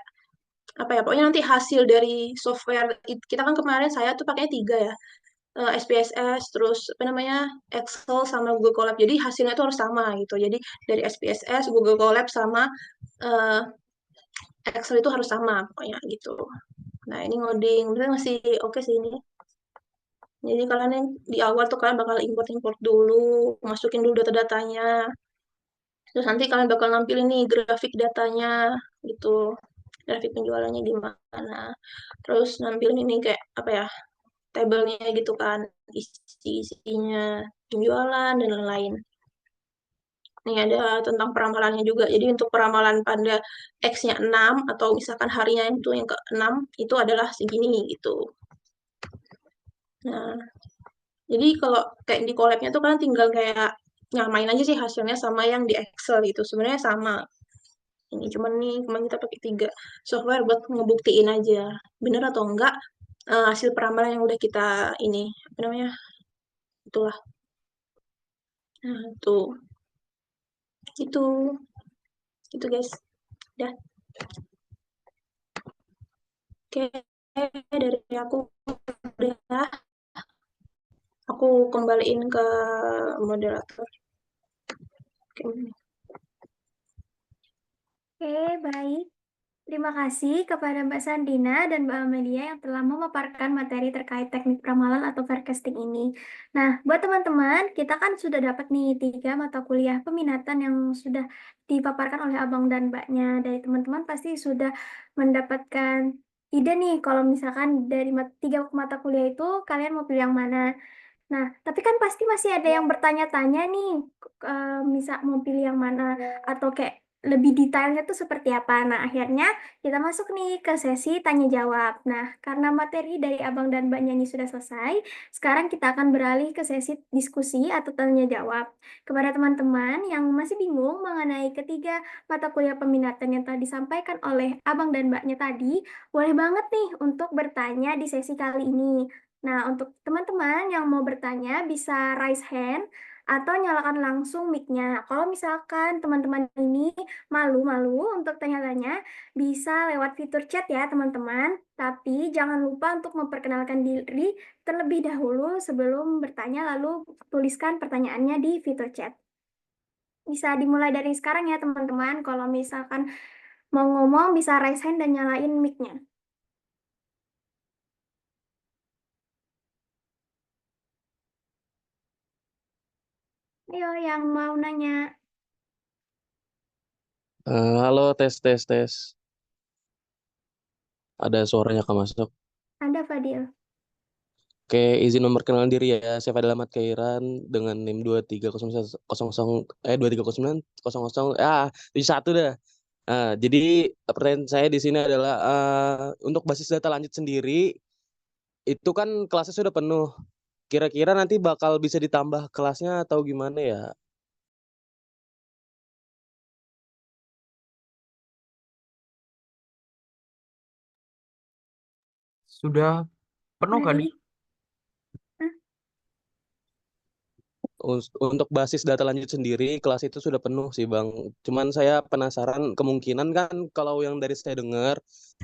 apa ya? Pokoknya nanti hasil dari software kita kan kemarin saya tuh pakainya 3 ya. SPSS, terus apa namanya Excel sama Google Colab. Jadi hasilnya tuh harus sama gitu. Jadi dari SPSS, Google Colab sama uh, Excel itu harus sama pokoknya gitu. Nah ini ngoding, bener masih oke sih ini. Jadi kalian yang di awal tuh kalian bakal import dulu, masukin dulu data-datanya. Terus nanti kalian bakal nampilin nih grafik datanya gitu. Grafik penjualannya gimana. Terus nampilin ini kayak apa ya? Tabelnya gitu kan, isi-isinya penjualan dan lain-lain. Nih ada tentang peramalannya juga. Jadi untuk peramalan pada X-nya 6 atau misalkan harinya itu yang ke-6 itu adalah segini gitu. Nah, jadi kalau kayak di collabnya tuh kalian tinggal kayak nyamain aja sih hasilnya sama yang di Excel gitu. Sebenarnya sama. Ini cuman nih kemarin kita pakai 3 software buat ngebuktiin aja bener atau enggak hasil peramalan yang udah kita ini apa namanya itulah. Nah, tuh itu itu guys. Udah. Oke, dari aku udah. Aku kembaliin ke moderator. Oke. Oke, baik. Terima kasih kepada Mbak Sandina dan Mbak Amelia yang telah memaparkan materi terkait teknik ramalan atau forecasting ini. Nah, buat teman-teman, kita kan sudah dapat nih 3 mata kuliah peminatan yang sudah dipaparkan oleh Abang dan Mbaknya. Dari teman-teman pasti sudah mendapatkan ide nih, kalau misalkan dari 3 mata kuliah itu kalian mau pilih yang mana. Nah, tapi kan pasti masih ada yang bertanya-tanya nih, misal mau pilih yang mana, atau kayak lebih detailnya tuh seperti apa. Nah, akhirnya kita masuk nih ke sesi tanya jawab. Nah, karena materi dari Abang dan Mbaknya ini sudah selesai, sekarang kita akan beralih ke sesi diskusi atau tanya jawab. Kepada teman-teman yang masih bingung mengenai ketiga mata kuliah peminatan yang telah disampaikan oleh Abang dan Mbaknya tadi, boleh banget nih untuk bertanya di sesi kali ini. Nah, untuk teman-teman yang mau bertanya bisa raise hand atau nyalakan langsung mic-nya. Kalau misalkan teman-teman ini malu-malu untuk tanya-tanya, bisa lewat fitur chat ya teman-teman. Tapi jangan lupa untuk memperkenalkan diri terlebih dahulu sebelum bertanya, lalu tuliskan pertanyaannya di fitur chat. Bisa dimulai dari sekarang ya teman-teman. Kalau misalkan mau ngomong bisa raise hand dan nyalain mic-nya. Ayo yang mau nanya. Halo, tes, tes, tes. Ada suaranya Kak masuk. Ada Fadil. Oke, izin memperkenalkan diri ya. Saya Fadil Ahmad Khairan dengan NIM 2300 71 dah. Jadi pertanyaan saya di sini adalah untuk basis data lanjut sendiri itu kan kelasnya sudah penuh. Kira-kira nanti bakal bisa ditambah kelasnya atau gimana ya? Sudah penuh kan? Dari Untuk basis data lanjut sendiri kelas itu sudah penuh sih Bang. Cuman saya penasaran kemungkinan kan kalau yang dari saya dengar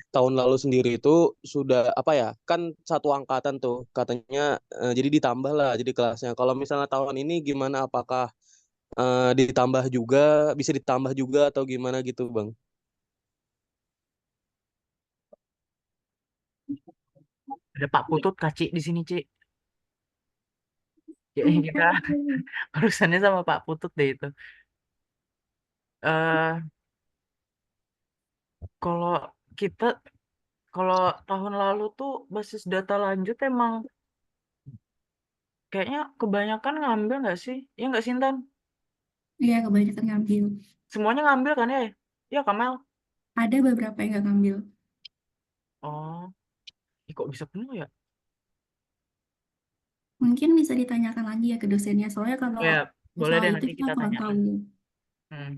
tahun lalu sendiri itu sudah apa ya kan satu angkatan tuh katanya jadi ditambah lah jadi kelasnya. Kalau misalnya tahun ini gimana apakah ditambah juga bisa ditambah juga atau gimana gitu Bang? Ada Pak Putut, Kak Ci di sini, Ci. Kayaknya kita urusannya sama Pak Putut deh itu. eh kalau kita kalau tahun lalu tuh basis data lanjut emang kayaknya kebanyakan ngambil nggak sih? Ya nggak sih, Intan? Iya, kebanyakan ngambil. Semuanya ngambil kan ya? Ya, Kamel. Ada beberapa yang nggak ngambil. Oh, ih, kok bisa penuh ya? Mungkin bisa ditanyakan lagi ya ke dosennya. Soalnya kalau Ya, boleh soal deh itu nanti kita kita kurang tanyakan. tahu. Hmm.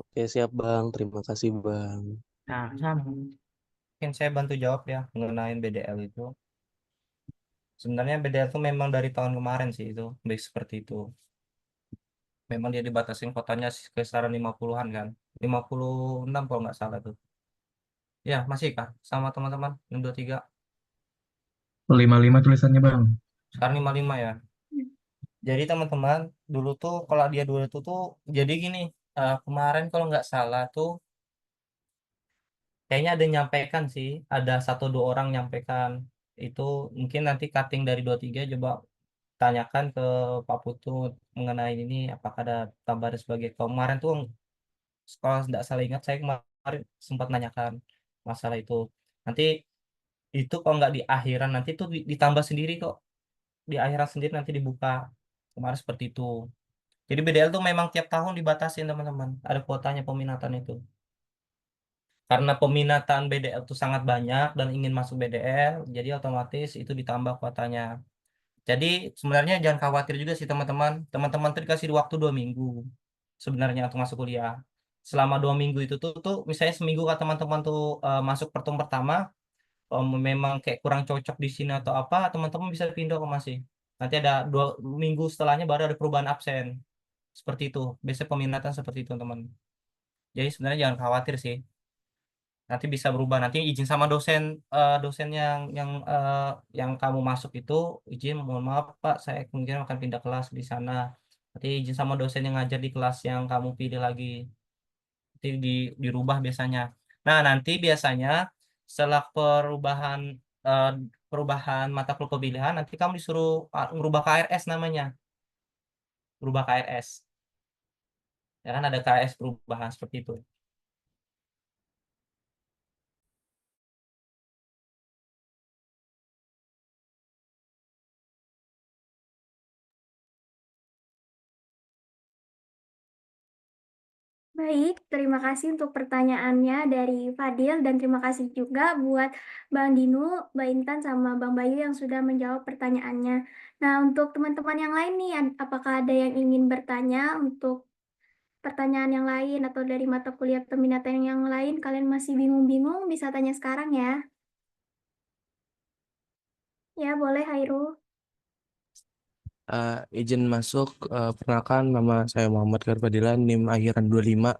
Oke siap Bang, terima kasih Bang. Nah, sama. Mungkin saya bantu jawab ya mengenai BDL itu. Sebenarnya BDL itu memang dari tahun kemarin sih itu baik seperti itu. Memang dia dibatasin kotanya kisaran 50-an kan. 56 kalau nggak salah tuh. Ya, masih kah sama teman-teman? 623. 55 tulisannya bang. Sekarang 55 ya. Jadi teman-teman, dulu tuh kalau dia dulu tuh jadi gini, kemarin kalau nggak salah tuh kayaknya ada nyampaikan sih, ada 1-2 orang nyampaikan itu mungkin nanti cutting dari 23 coba tanyakan ke Pak Putut mengenai ini apakah ada tambahan sebagai kemarin tuh kalau tidak salah ingat saya kemarin sempat nanyakan masalah itu. Nanti itu kalau nggak di akhiran nanti tuh ditambah sendiri kok, di akhiran sendiri nanti dibuka kemarin seperti itu. Jadi BDL tuh memang tiap tahun dibatasin teman-teman. Ada kuotanya peminatan itu. Karena peminatan BDL itu sangat banyak dan ingin masuk BDL, jadi otomatis itu ditambah kuotanya. Jadi sebenarnya jangan khawatir juga sih teman-teman. Teman-teman tuh dikasih waktu 2 minggu sebenarnya untuk masuk kuliah. Selama 2 minggu itu tuh misalnya seminggu kalau teman-teman tuh masuk pertemuan pertama, memang kayak kurang cocok di sini atau apa, teman-teman bisa pindah ke masih. Nanti ada 2 minggu setelahnya baru ada perubahan absen. Seperti itu. Biasanya peminatan seperti itu teman. Jadi sebenarnya jangan khawatir sih. Nanti bisa berubah. Nanti izin sama dosen dosen yang kamu masuk itu izin, mohon maaf Pak, saya kemungkinan akan pindah kelas di sana. Nanti izin sama dosen yang ngajar di kelas yang kamu pilih lagi. Nanti dirubah biasanya. Nah, nanti biasanya setelah eh, perubahan mata kuliah pilihan, nanti kamu disuruh merubah KRS namanya. Berubah KRS. Ya kan ada KRS perubahan seperti itu. Baik, terima kasih untuk pertanyaannya dari Fadil dan terima kasih juga buat Bang Dinu, Mbak Intan, sama Bang Bayu yang sudah menjawab pertanyaannya. Nah, untuk teman-teman yang lain nih, apakah ada yang ingin bertanya untuk pertanyaan yang lain atau dari mata kuliah peminatan yang lain, kalian masih bingung-bingung, bisa tanya sekarang ya. Ya, boleh Hairul. Izin masuk, perkenalkan nama saya Muhammad Garbadilan, NIM akhiran 25.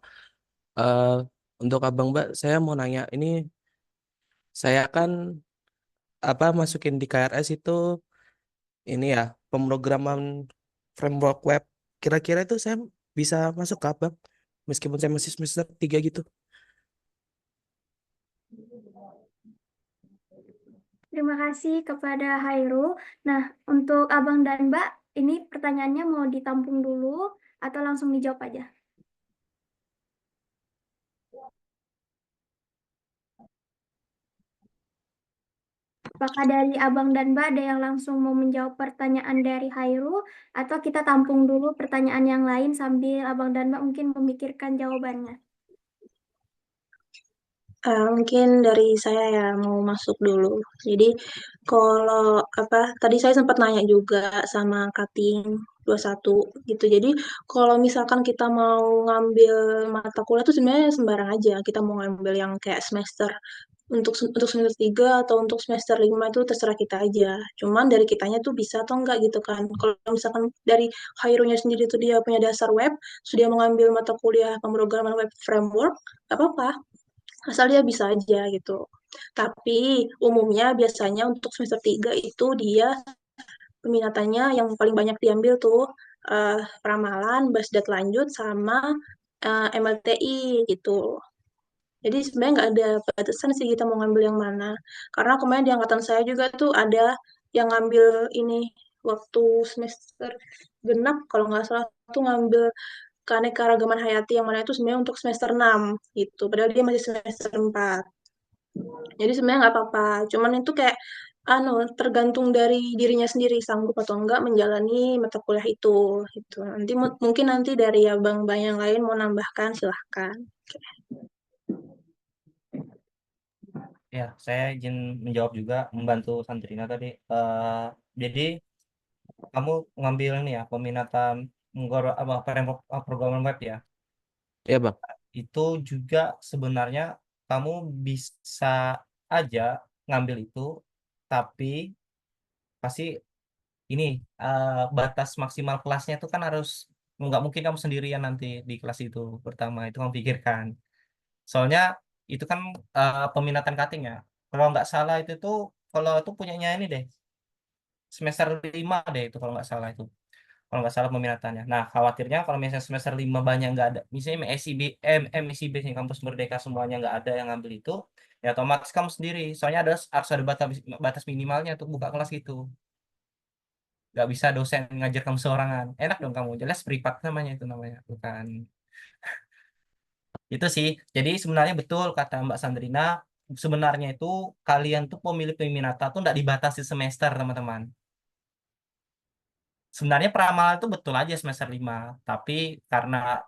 Eh, untuk Abang Mbak, saya mau nanya, ini saya kan masukin di KRS itu ini ya, pemrograman framework web. Kira-kira itu saya bisa masuk ke Abang, meskipun saya masih semester 3 gitu. Terima kasih kepada Hairul. Nah, untuk Abang dan Mbak, ini pertanyaannya mau ditampung dulu atau langsung dijawab aja? Apakah dari Abang dan Mbak ada yang langsung mau menjawab pertanyaan dari Hairul atau kita tampung dulu pertanyaan yang lain sambil Abang dan Mbak mungkin memikirkan jawabannya? Mungkin dari saya ya mau masuk dulu. Jadi kalau tadi saya sempat nanya juga sama Kating 21 gitu. Jadi kalau misalkan kita mau ngambil mata kuliah tuh sebenarnya sembarang aja. Kita mau ngambil yang kayak semester untuk semester 3 atau untuk semester 5 itu terserah kita aja. Cuman dari kitanya tuh bisa atau enggak gitu kan. Kalau misalkan dari Khairunya sendiri tuh dia punya dasar web, sudah mengambil mata kuliah pemrograman web framework, gak apa-apa, asal dia bisa aja gitu. Tapi umumnya biasanya untuk semester 3 itu dia peminatannya yang paling banyak diambil tuh peramalan, basdat lanjut, sama MLTI gitu. Jadi sebenarnya nggak ada batasan sih kita mau ngambil yang mana. Karena kemarin di angkatan saya juga tuh ada yang ngambil ini waktu semester genap, kalau nggak salah tuh ngambil keanekaragaman hayati yang mana itu sebenarnya untuk semester 6 gitu. Padahal dia masih semester 4. Jadi sebenarnya nggak apa-apa. Cuman itu kayak tergantung dari dirinya sendiri sanggup atau enggak menjalani mata kuliah itu gitu. Nanti mungkin nanti dari abang-abang yang lain mau nambahkan silahkan. Ya, saya izin menjawab juga, membantu Santrina tadi. Jadi kamu ngambil ini ya, peminatan programan web ya. Ya Bang. Itu juga sebenarnya kamu bisa aja ngambil itu, tapi pasti ini batas maksimal kelasnya itu kan harus, nggak mungkin kamu sendirian nanti di kelas itu. Pertama itu kamu pikirkan. Soalnya itu kan peminatan cutting ya. Kalau nggak salah itu tuh, kalau itu punyanya ini deh, semester 5 deh itu kalau nggak salah itu. Kalau nggak salah peminatannya. Nah, khawatirnya kalau misalnya semester 5 banyak nggak ada, misalnya MSIB, MSIB sih, kampus Merdeka semuanya nggak ada yang ngambil itu, ya otomatis kamu sendiri. Soalnya harus ada batas minimalnya untuk buka kelas gitu. Nggak bisa dosen ngajar kamu seorangan. Enak dong kamu, jelas privat namanya itu namanya, bukan. Itu sih. Jadi sebenarnya betul kata Mbak Sandrina, sebenarnya itu kalian tuh pemilih peminata tuh nggak dibatasi semester teman-teman. sebenarnya peramalan itu betul aja semester 5, tapi karena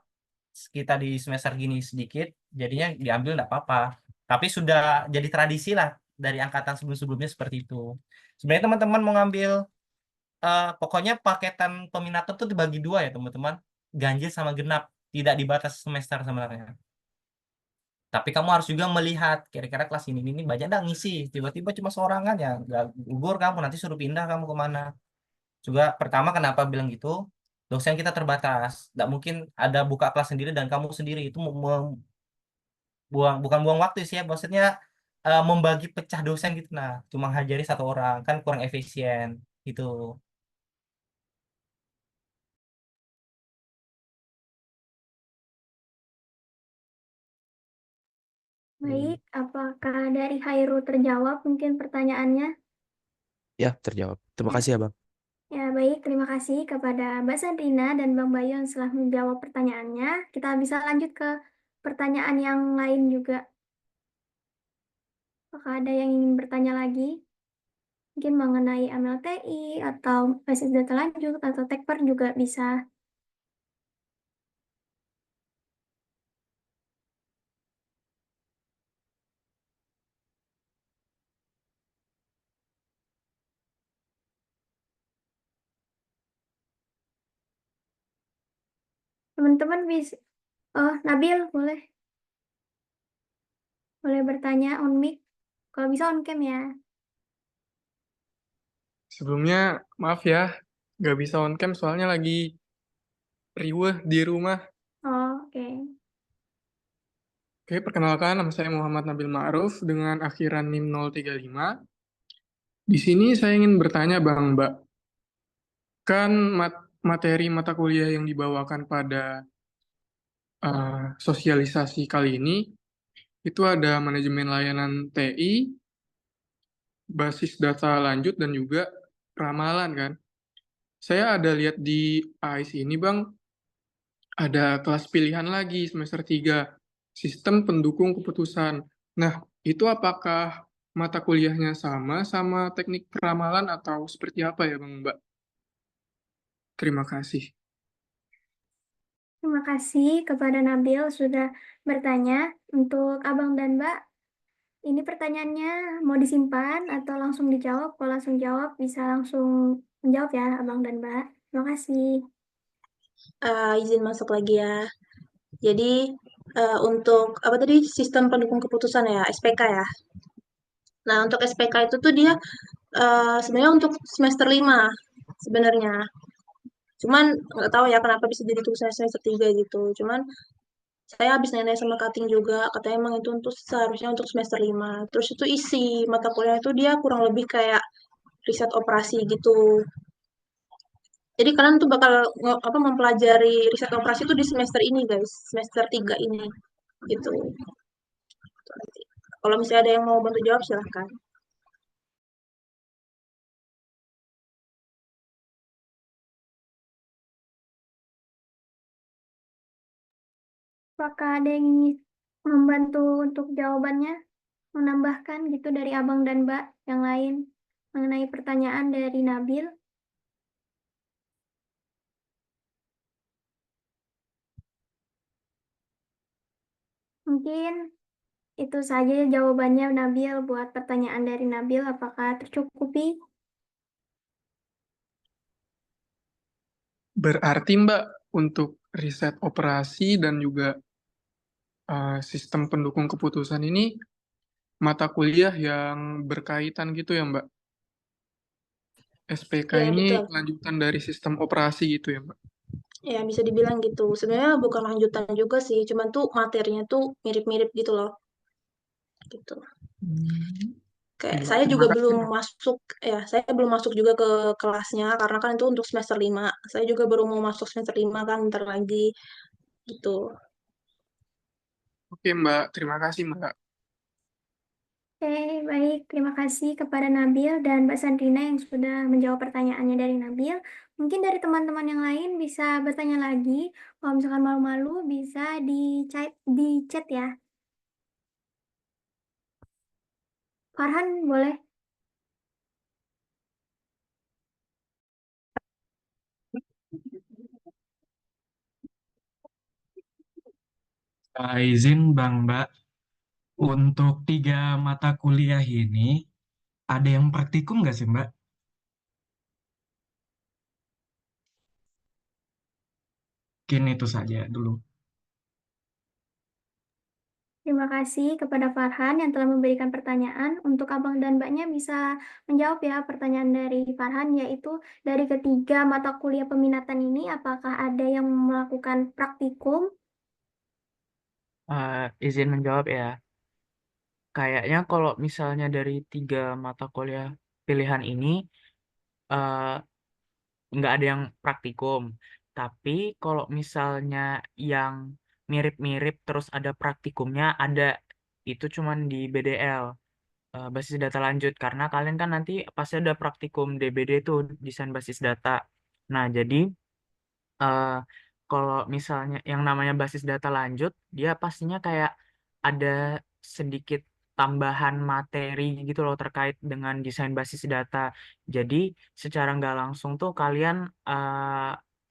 kita di semester gini sedikit, jadinya diambil nggak apa-apa. Tapi sudah jadi tradisi lah dari angkatan sebelum-sebelumnya seperti itu. Sebenarnya teman-teman mau ngambil, pokoknya paketan peminatan tuh dibagi dua ya teman-teman, ganjil sama genap, tidak dibatas semester sebenarnya. Tapi kamu harus juga melihat kira-kira kelas ini banyak nggak ngisi, tiba-tiba cuma seorangan ya nggak gugur, kamu nanti suruh pindah kamu kemana. Juga pertama kenapa bilang gitu, dosen kita terbatas, nggak mungkin ada buka kelas sendiri dan kamu sendiri, itu bukan buang waktu sih ya, maksudnya membagi pecah dosen gitu, nah cuma ngajari satu orang kan kurang efisien gitu. Baik, apakah dari Hairul terjawab mungkin pertanyaannya? Ya, terjawab. Terima Ya, kasih ya, Bang. ya baik, terima kasih kepada Mbak Sandrina dan Bang Bayu yang telah menjawab pertanyaannya. Kita bisa lanjut ke pertanyaan yang lain juga. Apakah ada yang ingin bertanya lagi? Mungkin mengenai MLTI atau basis data lanjut atau Tekper juga bisa. Teman-teman bisa, oh Nabil boleh bertanya on mic. Kalau bisa on cam ya. Sebelumnya, maaf ya, nggak bisa on cam soalnya lagi riweh di rumah. Oh, oke. Oke, perkenalkan, nama saya Muhammad Nabil Ma'ruf dengan akhiran NIM 035. Di sini saya ingin bertanya, Bang, Mbak. Kan materi mata kuliah yang dibawakan pada sosialisasi kali ini, itu ada manajemen layanan TI, basis data lanjut, dan juga ramalan, kan? Saya ada lihat di AIS ini, Bang, ada kelas pilihan lagi semester 3, sistem pendukung keputusan. Nah, itu apakah mata kuliahnya sama teknik peramalan atau seperti apa ya, Bang Mbak? Terima kasih. Terima kasih kepada Nabil sudah bertanya. Untuk Abang dan Mbak, ini pertanyaannya mau disimpan atau langsung dijawab? Kalau langsung jawab, bisa langsung menjawab ya, Abang dan Mbak. Terima kasih. Izin masuk lagi ya. Jadi untuk apa tadi sistem pendukung keputusan ya, SPK ya. Nah, untuk SPK itu tuh dia sebenarnya untuk semester 5 sebenarnya. Cuman nggak tahu ya kenapa bisa jadi tulisan semester 3 gitu. Cuman saya habis nanya sama Kating juga, katanya emang itu untuk seharusnya untuk semester 5. Terus itu isi mata kuliah itu dia kurang lebih kayak riset operasi gitu. Jadi kalian tuh bakal mempelajari riset operasi itu di semester ini guys, semester 3 ini gitu. Kalau misalnya ada yang mau bantu jawab silahkan. Apakah ada yang ingin membantu untuk jawabannya? Menambahkan gitu dari Abang dan Mbak yang lain mengenai pertanyaan dari Nabil? Mungkin itu saja jawabannya Nabil buat pertanyaan dari Nabil. Apakah tercukupi? Berarti Mbak, untuk riset operasi dan juga sistem pendukung keputusan ini mata kuliah yang berkaitan gitu ya Mbak? SPK Iya, ini betul. lanjutan dari sistem operasi gitu ya Mbak? Ya, bisa dibilang gitu. Sebenarnya bukan lanjutan juga sih, cuman tuh materinya tuh mirip-mirip gitu loh. Gitu. Kayak Iya, saya terima juga kasih belum Mbak. masuk, ya saya belum masuk juga ke kelasnya, karena kan itu untuk semester 5. Saya juga baru mau masuk semester 5 kan, ntar lagi, gitu. Oke Mbak, terima kasih Mbak. Oke, baik. Terima kasih kepada Nabil dan Mbak Sandrina yang sudah menjawab pertanyaannya dari Nabil. Mungkin dari teman-teman yang lain bisa bertanya lagi. Kalau misalkan malu-malu bisa di chat ya. Farhan boleh? Izin Bang Mbak, untuk 3 mata kuliah ini ada yang praktikum nggak sih Mbak? Mungkin itu saja dulu. Terima kasih kepada Farhan yang telah memberikan pertanyaan. Untuk Abang dan Mbaknya bisa menjawab ya pertanyaan dari Farhan, yaitu dari ketiga mata kuliah peminatan ini, apakah ada yang melakukan praktikum? Izin menjawab ya. Kayaknya kalau misalnya dari 3 mata kuliah pilihan ini, eh, nggak ada yang praktikum. Tapi kalau misalnya yang mirip-mirip terus ada praktikumnya, ada itu cuman di BDL, basis data lanjut. Karena kalian kan nanti pasti ada praktikum DBD tuh, desain basis data. Nah, jadi eh, kalau misalnya yang namanya basis data lanjut, dia pastinya kayak ada sedikit tambahan materi gitu loh terkait dengan desain basis data. Jadi secara nggak langsung tuh kalian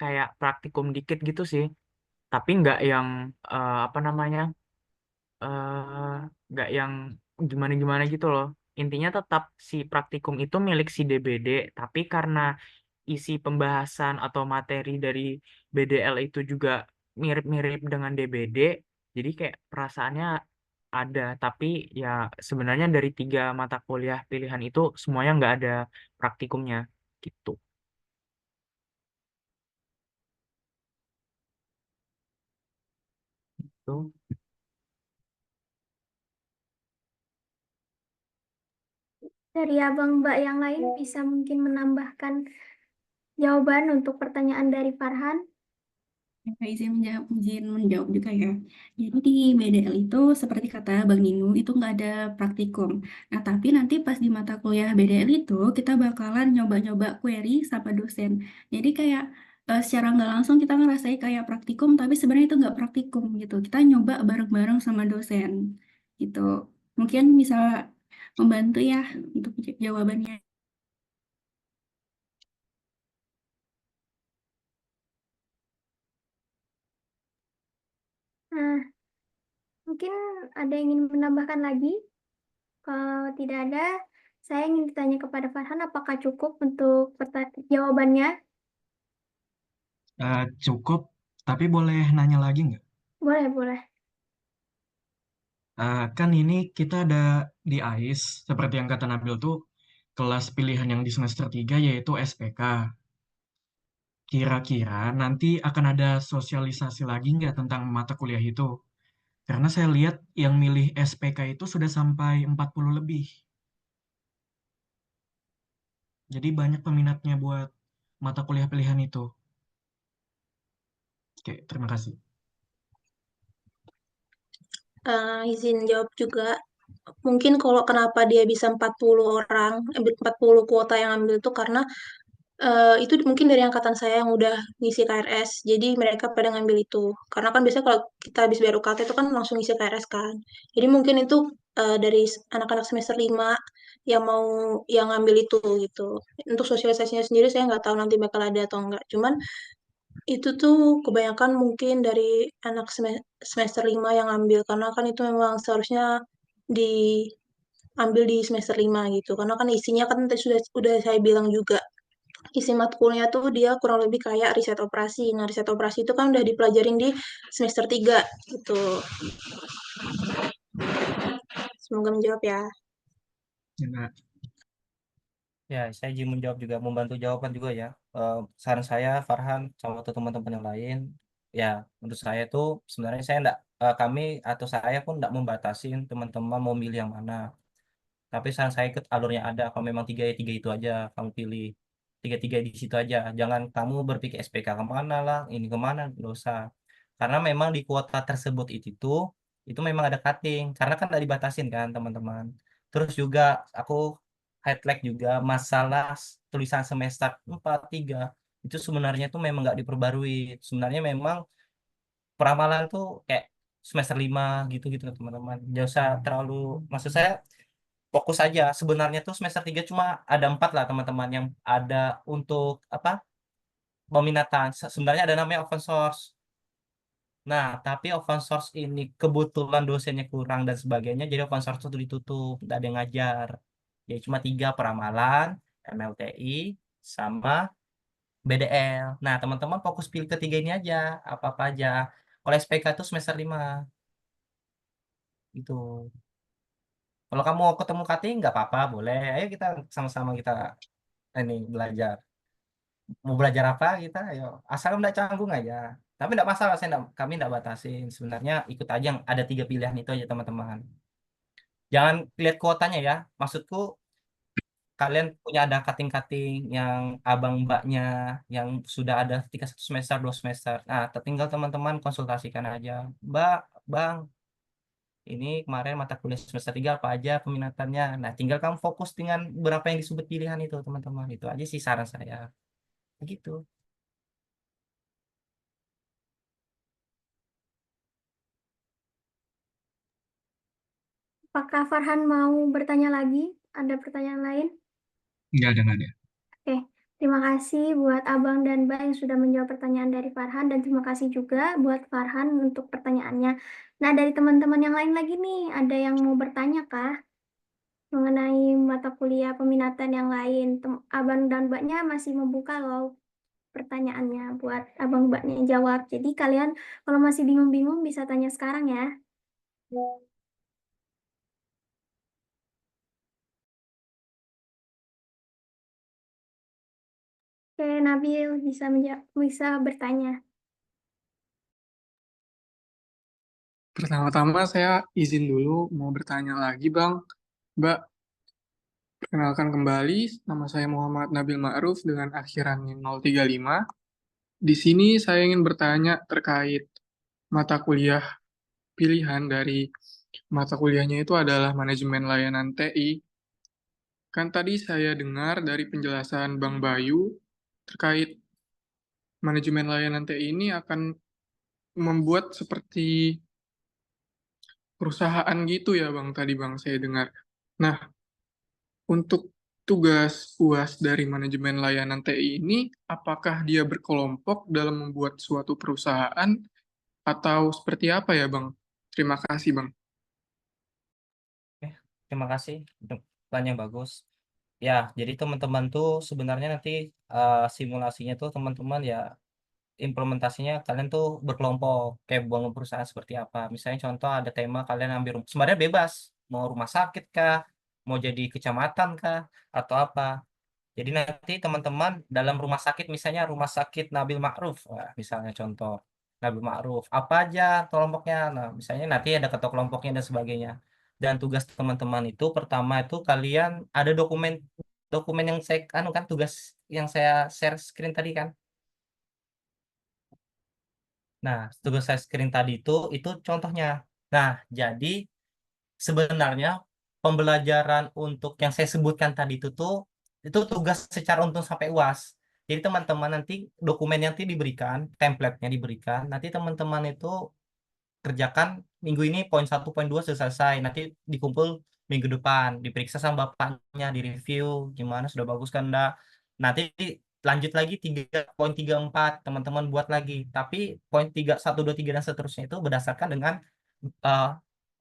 kayak praktikum dikit gitu sih, tapi nggak yang apa namanya, eh, nggak yang gimana-gimana gitu loh. Intinya tetap si praktikum itu milik si DBD, tapi karena isi pembahasan atau materi dari BDL itu juga mirip-mirip dengan DBD, jadi kayak perasaannya ada, tapi ya sebenarnya dari 3 mata kuliah pilihan itu semuanya nggak ada praktikumnya gitu. Tuh. Dari Abang Mbak yang lain bisa mungkin menambahkan jawaban untuk pertanyaan dari Farhan? Ya, izin menjawab juga ya. Jadi di BDL itu seperti kata Bang Ninu itu nggak ada praktikum. Nah tapi nanti pas di mata kuliah BDL itu kita bakalan nyoba-nyoba query sama dosen. Jadi kayak secara nggak langsung kita ngerasain kayak praktikum tapi sebenarnya itu nggak praktikum gitu. Kita nyoba bareng-bareng sama dosen gitu. Mungkin bisa membantu ya untuk jawabannya. Nah, mungkin ada yang ingin menambahkan lagi? Kalau tidak ada, saya ingin bertanya kepada Farhan, apakah cukup untuk jawabannya? Cukup, tapi boleh nanya lagi nggak? Boleh, boleh. Kan ini kita ada di AIS, seperti yang kata Nabil tuh, kelas pilihan yang di semester 3 yaitu SPK. Kira-kira nanti akan ada sosialisasi lagi nggak tentang mata kuliah itu? Karena saya lihat yang milih SPK itu sudah sampai 40 lebih. Jadi banyak peminatnya buat mata kuliah pilihan itu. Oke, terima kasih. Izin jawab juga. Mungkin kalau kenapa dia bisa 40 orang, 40 kuota yang ambil itu karena itu mungkin dari angkatan saya yang udah ngisi KRS. Jadi mereka pada ngambil itu. Karena kan biasanya kalau kita habis bayar UKT itu kan langsung ngisi KRS kan. Jadi mungkin itu dari anak-anak semester 5 yang mau yang ngambil itu gitu. Untuk sosialisasinya sendiri saya nggak tahu nanti bakal ada atau enggak. Cuman itu tuh kebanyakan mungkin dari anak semester 5 yang ambil karena kan itu memang seharusnya diambil di semester 5 gitu. Karena kan isinya kan tadi sudah saya bilang juga. Isi matkulnya tuh dia kurang lebih kayak riset operasi. Nah, riset operasi itu kan udah dipelajarin di semester 3 gitu. Semoga menjawab ya. Ya, Ya, saya izin menjawab juga, membantu jawaban juga ya. Saran saya, Farhan, sama teman-teman yang lain, ya menurut saya tuh sebenarnya saya enggak, kami atau saya pun enggak membatasin teman-teman mau milih yang mana. Tapi saran saya ikut alurnya ada. Kalau memang tiga ya tiga itu aja kamu pilih. Tiga-tiga di situ aja. Jangan kamu berpikir SPK kemana lah, ini kemana, nggak usah. Karena memang di kuota tersebut itu memang ada cutting. Karena kan nggak dibatasin kan teman-teman. Terus juga aku highlight juga masalah tulisan semester 4 3 itu sebenarnya tuh memang nggak diperbarui. Sebenarnya memang peramalan tuh kayak semester 5 gitu-gitu teman-teman. Jangan usah terlalu, maksud saya fokus aja. Sebenarnya tuh semester 3 cuma ada 4 lah teman-teman yang ada untuk apa? peminatan. Sebenarnya ada namanya open source. Nah, tapi open source ini kebetulan dosennya kurang dan sebagainya, jadi open source itu ditutup, nggak ada yang ngajar. Jadi cuma 3 peramalan, MLTI, sama BDL. Nah, teman-teman fokus pilih ketiga ini aja, apa-apa aja. Kalau SPK itu semester 5, gitu. Kalau kamu mau ketemu cutting, nggak apa-apa, boleh. Ayo kita sama-sama kita ini belajar. Mau belajar apa kita, ayo. Asal nggak canggung aja. Tapi nggak masalah, kami nggak batasin. Sebenarnya ikut aja yang ada 3 pilihan itu aja, teman-teman. Jangan lihat kuotanya ya. Maksudku kalian punya ada cutting-cutting yang abang mbaknya yang sudah ada ketika 1 semester 2 semester. Nah, tinggal teman-teman konsultasikan aja. Mbak, bang, ini kemarin mata kuliah semester 3 apa aja peminatannya. Nah, tinggal kamu fokus dengan berapa yang disebut pilihan itu, teman-teman. Itu aja sih saran saya. Begitu. Apakah Farhan mau bertanya lagi? Ada pertanyaan lain? Nggak ada. Oke, terima kasih buat Abang dan Mbak yang sudah menjawab pertanyaan dari Farhan, dan terima kasih juga buat Farhan untuk pertanyaannya. Nah, dari teman-teman yang lain lagi nih, ada yang mau bertanya kah mengenai mata kuliah peminatan yang lain? Abang dan Mbaknya masih membuka loh pertanyaannya buat Abang Mbaknya jawab. Jadi kalian kalau masih bingung-bingung bisa tanya sekarang ya. Oke, Nabil bisa bertanya. Pertama-tama saya izin dulu mau bertanya lagi, Bang. Mbak, perkenalkan kembali, nama saya Muhammad Nabil Ma'ruf dengan akhiran 035. Di sini saya ingin bertanya terkait mata kuliah pilihan dari mata kuliahnya itu adalah manajemen layanan TI. Kan tadi saya dengar dari penjelasan Bang Bayu terkait manajemen layanan TI ini akan membuat seperti perusahaan gitu ya Bang, tadi Bang saya dengar. Nah, untuk tugas UAS dari manajemen layanan TI ini, apakah dia berkelompok dalam membuat suatu perusahaan atau seperti apa ya Bang? Terima kasih Bang. Oke, terima kasih untuk pertanyaan yang bagus. Ya, jadi teman-teman tuh sebenarnya nanti simulasinya tuh teman-teman ya implementasinya kalian tuh berkelompok kayak bangun perusahaan seperti apa. Misalnya contoh ada tema kalian ambil sebenarnya bebas mau rumah sakit kah, mau jadi kecamatan kah atau apa. Jadi nanti teman-teman dalam rumah sakit misalnya rumah sakit Nabil Ma'ruf, wah, misalnya contoh Nabil Ma'ruf apa aja kelompoknya. Nah, misalnya nanti ada ketua kelompoknya dan sebagainya. Dan tugas teman-teman itu pertama itu kalian ada dokumen dokumen yang saya kan tugas yang saya share screen tadi kan. Nah, tugas saya screen tadi itu contohnya. Nah, jadi sebenarnya pembelajaran untuk yang saya sebutkan tadi itu tugas secara untung sampai UAS. Jadi teman-teman nanti dokumen yang nanti diberikan, template-nya diberikan, nanti teman-teman itu kerjakan minggu ini poin 1, poin 2 sudah selesai. Nanti dikumpul minggu depan, diperiksa sama bapaknya, direview gimana sudah bagus kan enggak. Nanti lanjut lagi 3 poin 3, 4 teman-teman buat lagi. Tapi poin 3 1, 2, 3 dan seterusnya itu berdasarkan dengan eh,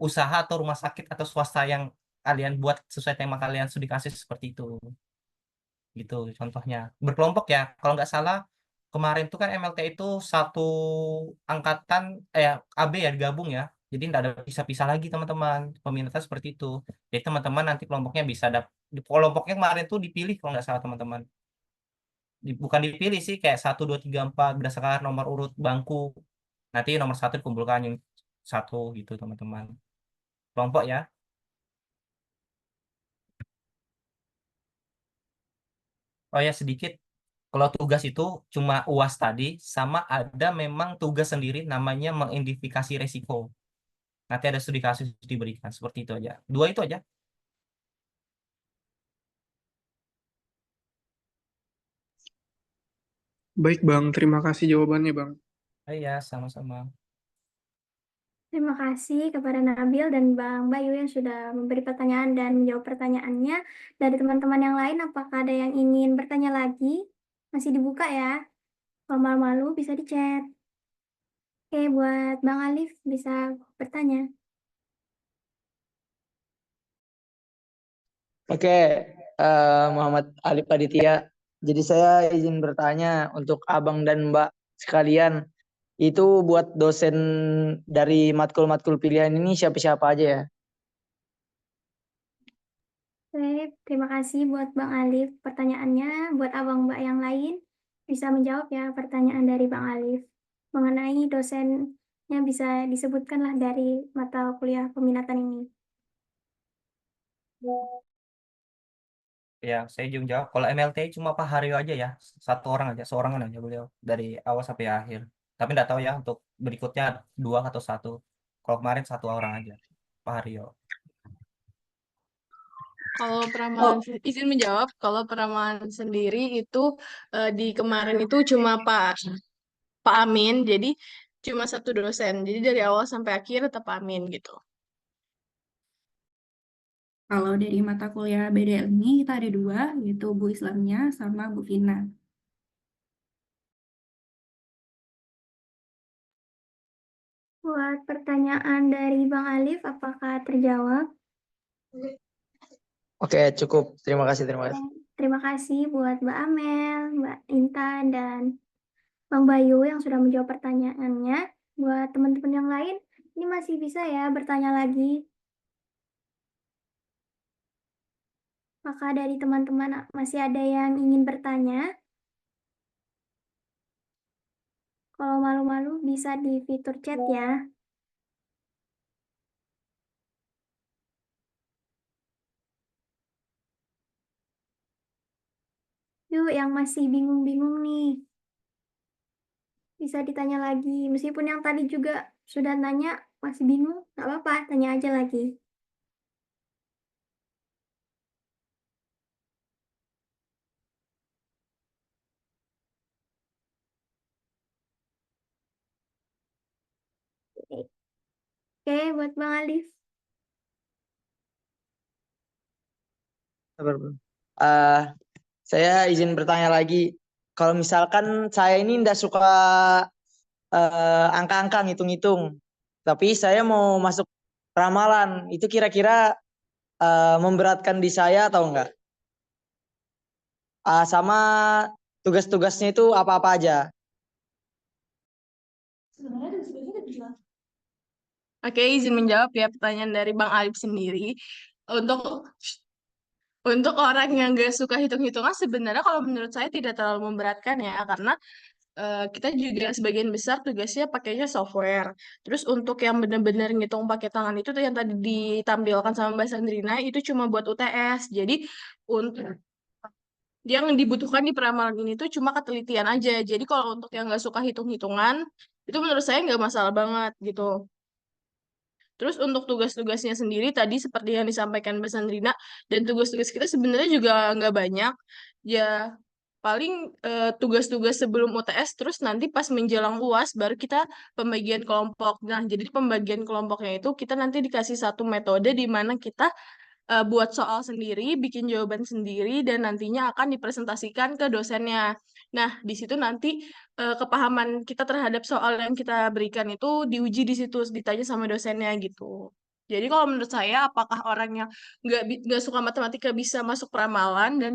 usaha atau rumah sakit atau swasta yang kalian buat sesuai tema kalian sudah dikasih seperti itu. Gitu contohnya. Berkelompok ya. Kalau nggak salah kemarin tuh kan MLT itu satu angkatan AB ya digabung ya. Jadi nggak ada pisah-pisah lagi teman-teman. Peminatnya seperti itu. Jadi teman-teman nanti kelompoknya bisa di kelompoknya kemarin tuh dipilih kalau nggak salah teman-teman. Bukan dipilih sih kayak 1, 2, 3, 4 berdasarkan nomor urut bangku. Nanti nomor 1 dikumpulkan yang 1 gitu teman-teman. Kelompok ya. Oh ya sedikit. Kalau tugas itu cuma UAS tadi, sama ada memang tugas sendiri namanya mengidentifikasi resiko. Nanti ada studi kasus diberikan, seperti itu aja. 2 itu aja. Baik Bang, terima kasih jawabannya Bang. Ya, sama-sama. Terima kasih kepada Nabil dan Bang Bayu yang sudah memberi pertanyaan dan menjawab pertanyaannya. Dari teman-teman yang lain, apakah ada yang ingin bertanya lagi? Masih dibuka ya. Kalau malu-malu bisa di chat. Oke, buat Bang Alif bisa bertanya. Oke, Muhammad Alif Aditya. Jadi saya izin bertanya untuk Abang dan Mbak sekalian, itu buat dosen dari matkul-matkul pilihan ini siapa-siapa aja ya? Oke, terima kasih buat Bang Alif pertanyaannya. Buat Abang Mbak yang lain bisa menjawab ya pertanyaan dari Bang Alif. Mengenai dosennya bisa disebutkanlah dari mata kuliah peminatan ini. Ya, saya juga jawab. Kalau MLTI cuma Pak Haryo aja ya, satu orang aja, seorangan aja beliau dari awal sampai akhir. Tapi nggak tahu ya untuk berikutnya 2 atau 1. Kalau kemarin 1 orang aja, Pak Haryo. Kalau peramalan, izin menjawab, kalau peramalan sendiri itu di kemarin itu cuma Pak Amin, jadi cuma satu dosen. Jadi dari awal sampai akhir tetap Pak Amin gitu. Kalau dari mata kuliah BDL ini kita ada 2, yaitu Bu Islamnya sama Bu Vina. Buat pertanyaan dari Bang Alif, apakah terjawab? Oke, cukup. Terima kasih, terima kasih. Terima kasih buat Mbak Amel, Mbak Intan, dan Bang Bayu yang sudah menjawab pertanyaannya. Buat teman-teman yang lain, ini masih bisa ya bertanya lagi. Apakah dari teman-teman masih ada yang ingin bertanya? Kalau malu-malu bisa di fitur chat ya. Yuk, yang masih bingung-bingung nih, bisa ditanya lagi. Meskipun yang tadi juga sudah nanya, masih bingung, nggak apa-apa, tanya aja lagi. Oke, buat Bang Alif. Sabar, Bro. Saya izin bertanya lagi. Kalau misalkan saya ini nggak suka angka-angka ngitung-ngitung, tapi saya mau masuk ramalan, itu kira-kira memberatkan di saya atau enggak? Sama tugas-tugasnya itu apa-apa aja? Oke, izin menjawab ya pertanyaan dari Bang Alif sendiri. Untuk orang yang gak suka hitung-hitungan, sebenarnya kalau menurut saya tidak terlalu memberatkan ya, karena kita juga sebagian besar tugasnya pakainya software. Terus untuk yang benar-benar ngitung pakai tangan itu tuh yang tadi ditampilkan sama Mbak Sandrina itu cuma buat UTS. Jadi untuk yang dibutuhkan di peramalan ini tuh cuma ketelitian aja. Jadi kalau untuk yang nggak suka hitung-hitungan, itu menurut saya nggak masalah banget gitu. Terus untuk tugas-tugasnya sendiri tadi seperti yang disampaikan Mbak Sandrina, dan tugas-tugas kita sebenarnya juga nggak banyak. Ya paling tugas-tugas sebelum UTS, terus nanti pas menjelang UAS baru kita pembagian kelompok. Nah, jadi pembagian kelompoknya itu kita nanti dikasih satu metode di mana kita buat soal sendiri, bikin jawaban sendiri, dan nantinya akan dipresentasikan ke dosennya. Nah, di situ nanti kepahaman kita terhadap soal yang kita berikan itu diuji di situ, ditanya sama dosennya gitu. Jadi kalau menurut saya, apakah orang yang nggak suka matematika bisa masuk peramalan? Dan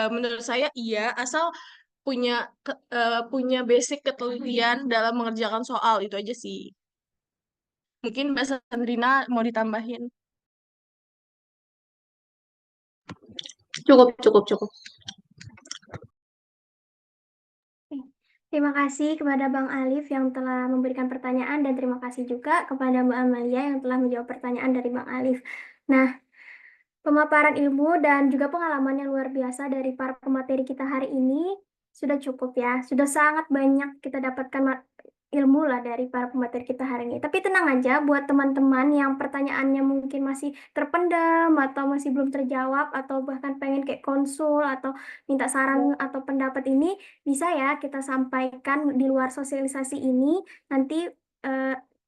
menurut saya iya, asal punya basic ketelitian dalam mengerjakan soal itu aja sih. Mungkin Mbak Sandrina mau ditambahin. Cukup. Terima kasih kepada Bang Alif yang telah memberikan pertanyaan, dan terima kasih juga kepada Mbak Amalia yang telah menjawab pertanyaan dari Bang Alif. Nah, pemaparan ilmu dan juga pengalaman yang luar biasa dari para pemateri kita hari ini sudah cukup ya. Sudah sangat banyak kita dapatkan ilmu lah dari para pemateri kita hari ini. Tapi tenang aja buat teman-teman yang pertanyaannya mungkin masih terpendam atau masih belum terjawab atau bahkan pengen kayak konsul atau minta saran atau pendapat ini, bisa ya kita sampaikan di luar sosialisasi ini nanti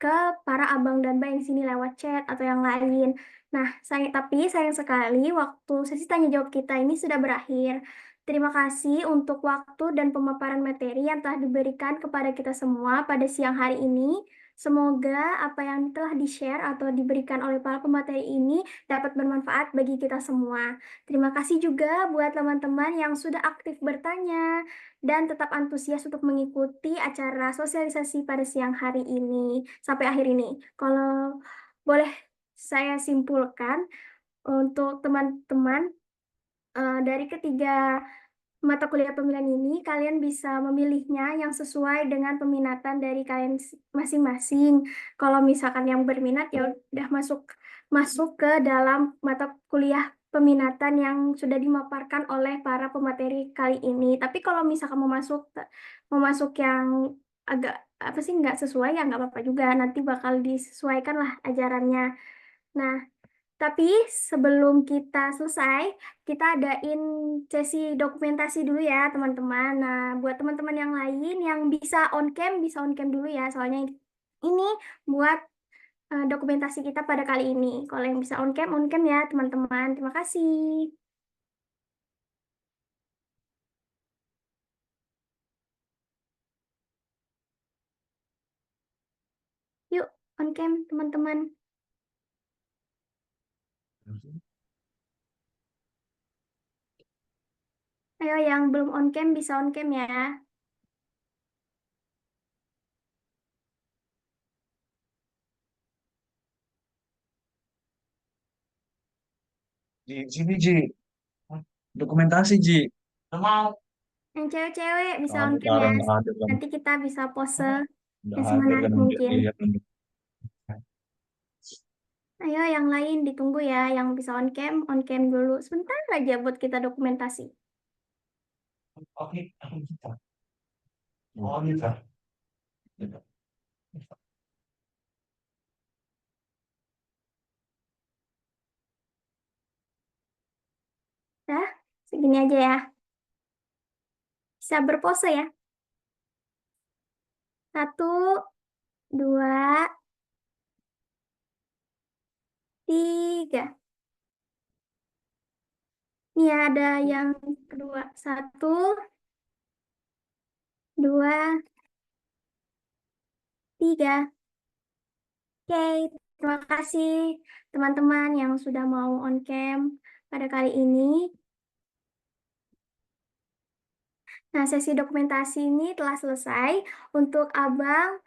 ke para abang dan mbak yang sini lewat chat atau yang lain. Nah, tapi sayang sekali waktu sesi tanya jawab kita ini sudah berakhir. Terima kasih untuk waktu dan pemaparan materi yang telah diberikan kepada kita semua pada siang hari ini. Semoga apa yang telah di-share atau diberikan oleh para pemateri ini dapat bermanfaat bagi kita semua. Terima kasih juga buat teman-teman yang sudah aktif bertanya dan tetap antusias untuk mengikuti acara sosialisasi pada siang hari ini sampai akhir ini. Kalau boleh saya simpulkan untuk teman-teman, dari ketiga mata kuliah pemilihan ini, kalian bisa memilihnya yang sesuai dengan peminatan dari kalian masing-masing. Kalau misalkan yang berminat, ya udah masuk ke dalam mata kuliah peminatan yang sudah dimaparkan oleh para pemateri kali ini. Tapi kalau misalkan mau masuk yang agak apa sih nggak sesuai, ya nggak apa-apa juga. Nanti bakal disesuaikan lah ajarannya. Nah, tapi sebelum kita selesai, kita adain sesi dokumentasi dulu ya, teman-teman. Nah, buat teman-teman yang lain yang bisa on cam dulu ya. Soalnya ini buat dokumentasi kita pada kali ini. Kalau yang bisa on cam ya, teman-teman. Terima kasih. Yuk, on cam, teman-teman. Ayo, yang belum on cam bisa on cam ya. Ji, sini Ji, dokumentasi Ji. Nggak mau. Yang cewek-cewek bisa Nggak on ada, cam ya. nggak ada kan. Nanti kita bisa pose Udah yang hadir semenarik kan mungkin. lihat kan. Ayo, yang lain ditunggu ya. Yang bisa on cam dulu. Sebentar aja buat kita dokumentasi. Oke, kita. Oh, kita. Dah, segini aja ya. Bisa berpose ya. 1, 2, 3. Ini ada yang kedua. 1, 2, 3. Oke, terima kasih teman-teman yang sudah mau on cam pada kali ini. Nah, sesi dokumentasi ini telah selesai untuk Abang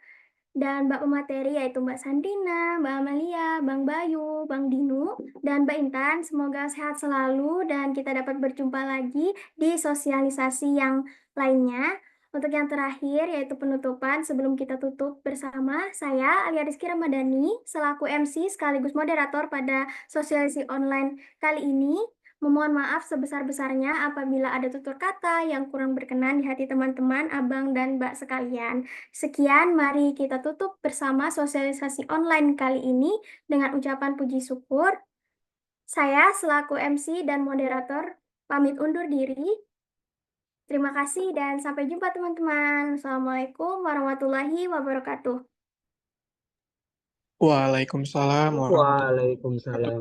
dan Mbak pemateri, yaitu Mbak Sandrina, Mbak Amalia, Bang Bayu, Bang Dinu, dan Mbak Intan. Semoga sehat selalu dan kita dapat berjumpa lagi di sosialisasi yang lainnya. Untuk yang terakhir, yaitu penutupan, sebelum kita tutup bersama, saya Alia Rizky Ramadhani, selaku MC sekaligus moderator pada sosialisasi online kali ini, memohon maaf sebesar-besarnya apabila ada tutur kata yang kurang berkenan di hati teman-teman, abang, dan mbak sekalian. Sekian, mari kita tutup bersama sosialisasi online kali ini dengan ucapan puji syukur. Saya selaku MC dan moderator pamit undur diri. Terima kasih dan sampai jumpa teman-teman. Assalamualaikum warahmatullahi wabarakatuh. Waalaikumsalam warahmatullahi wabarakatuh. Waalaikumsalam.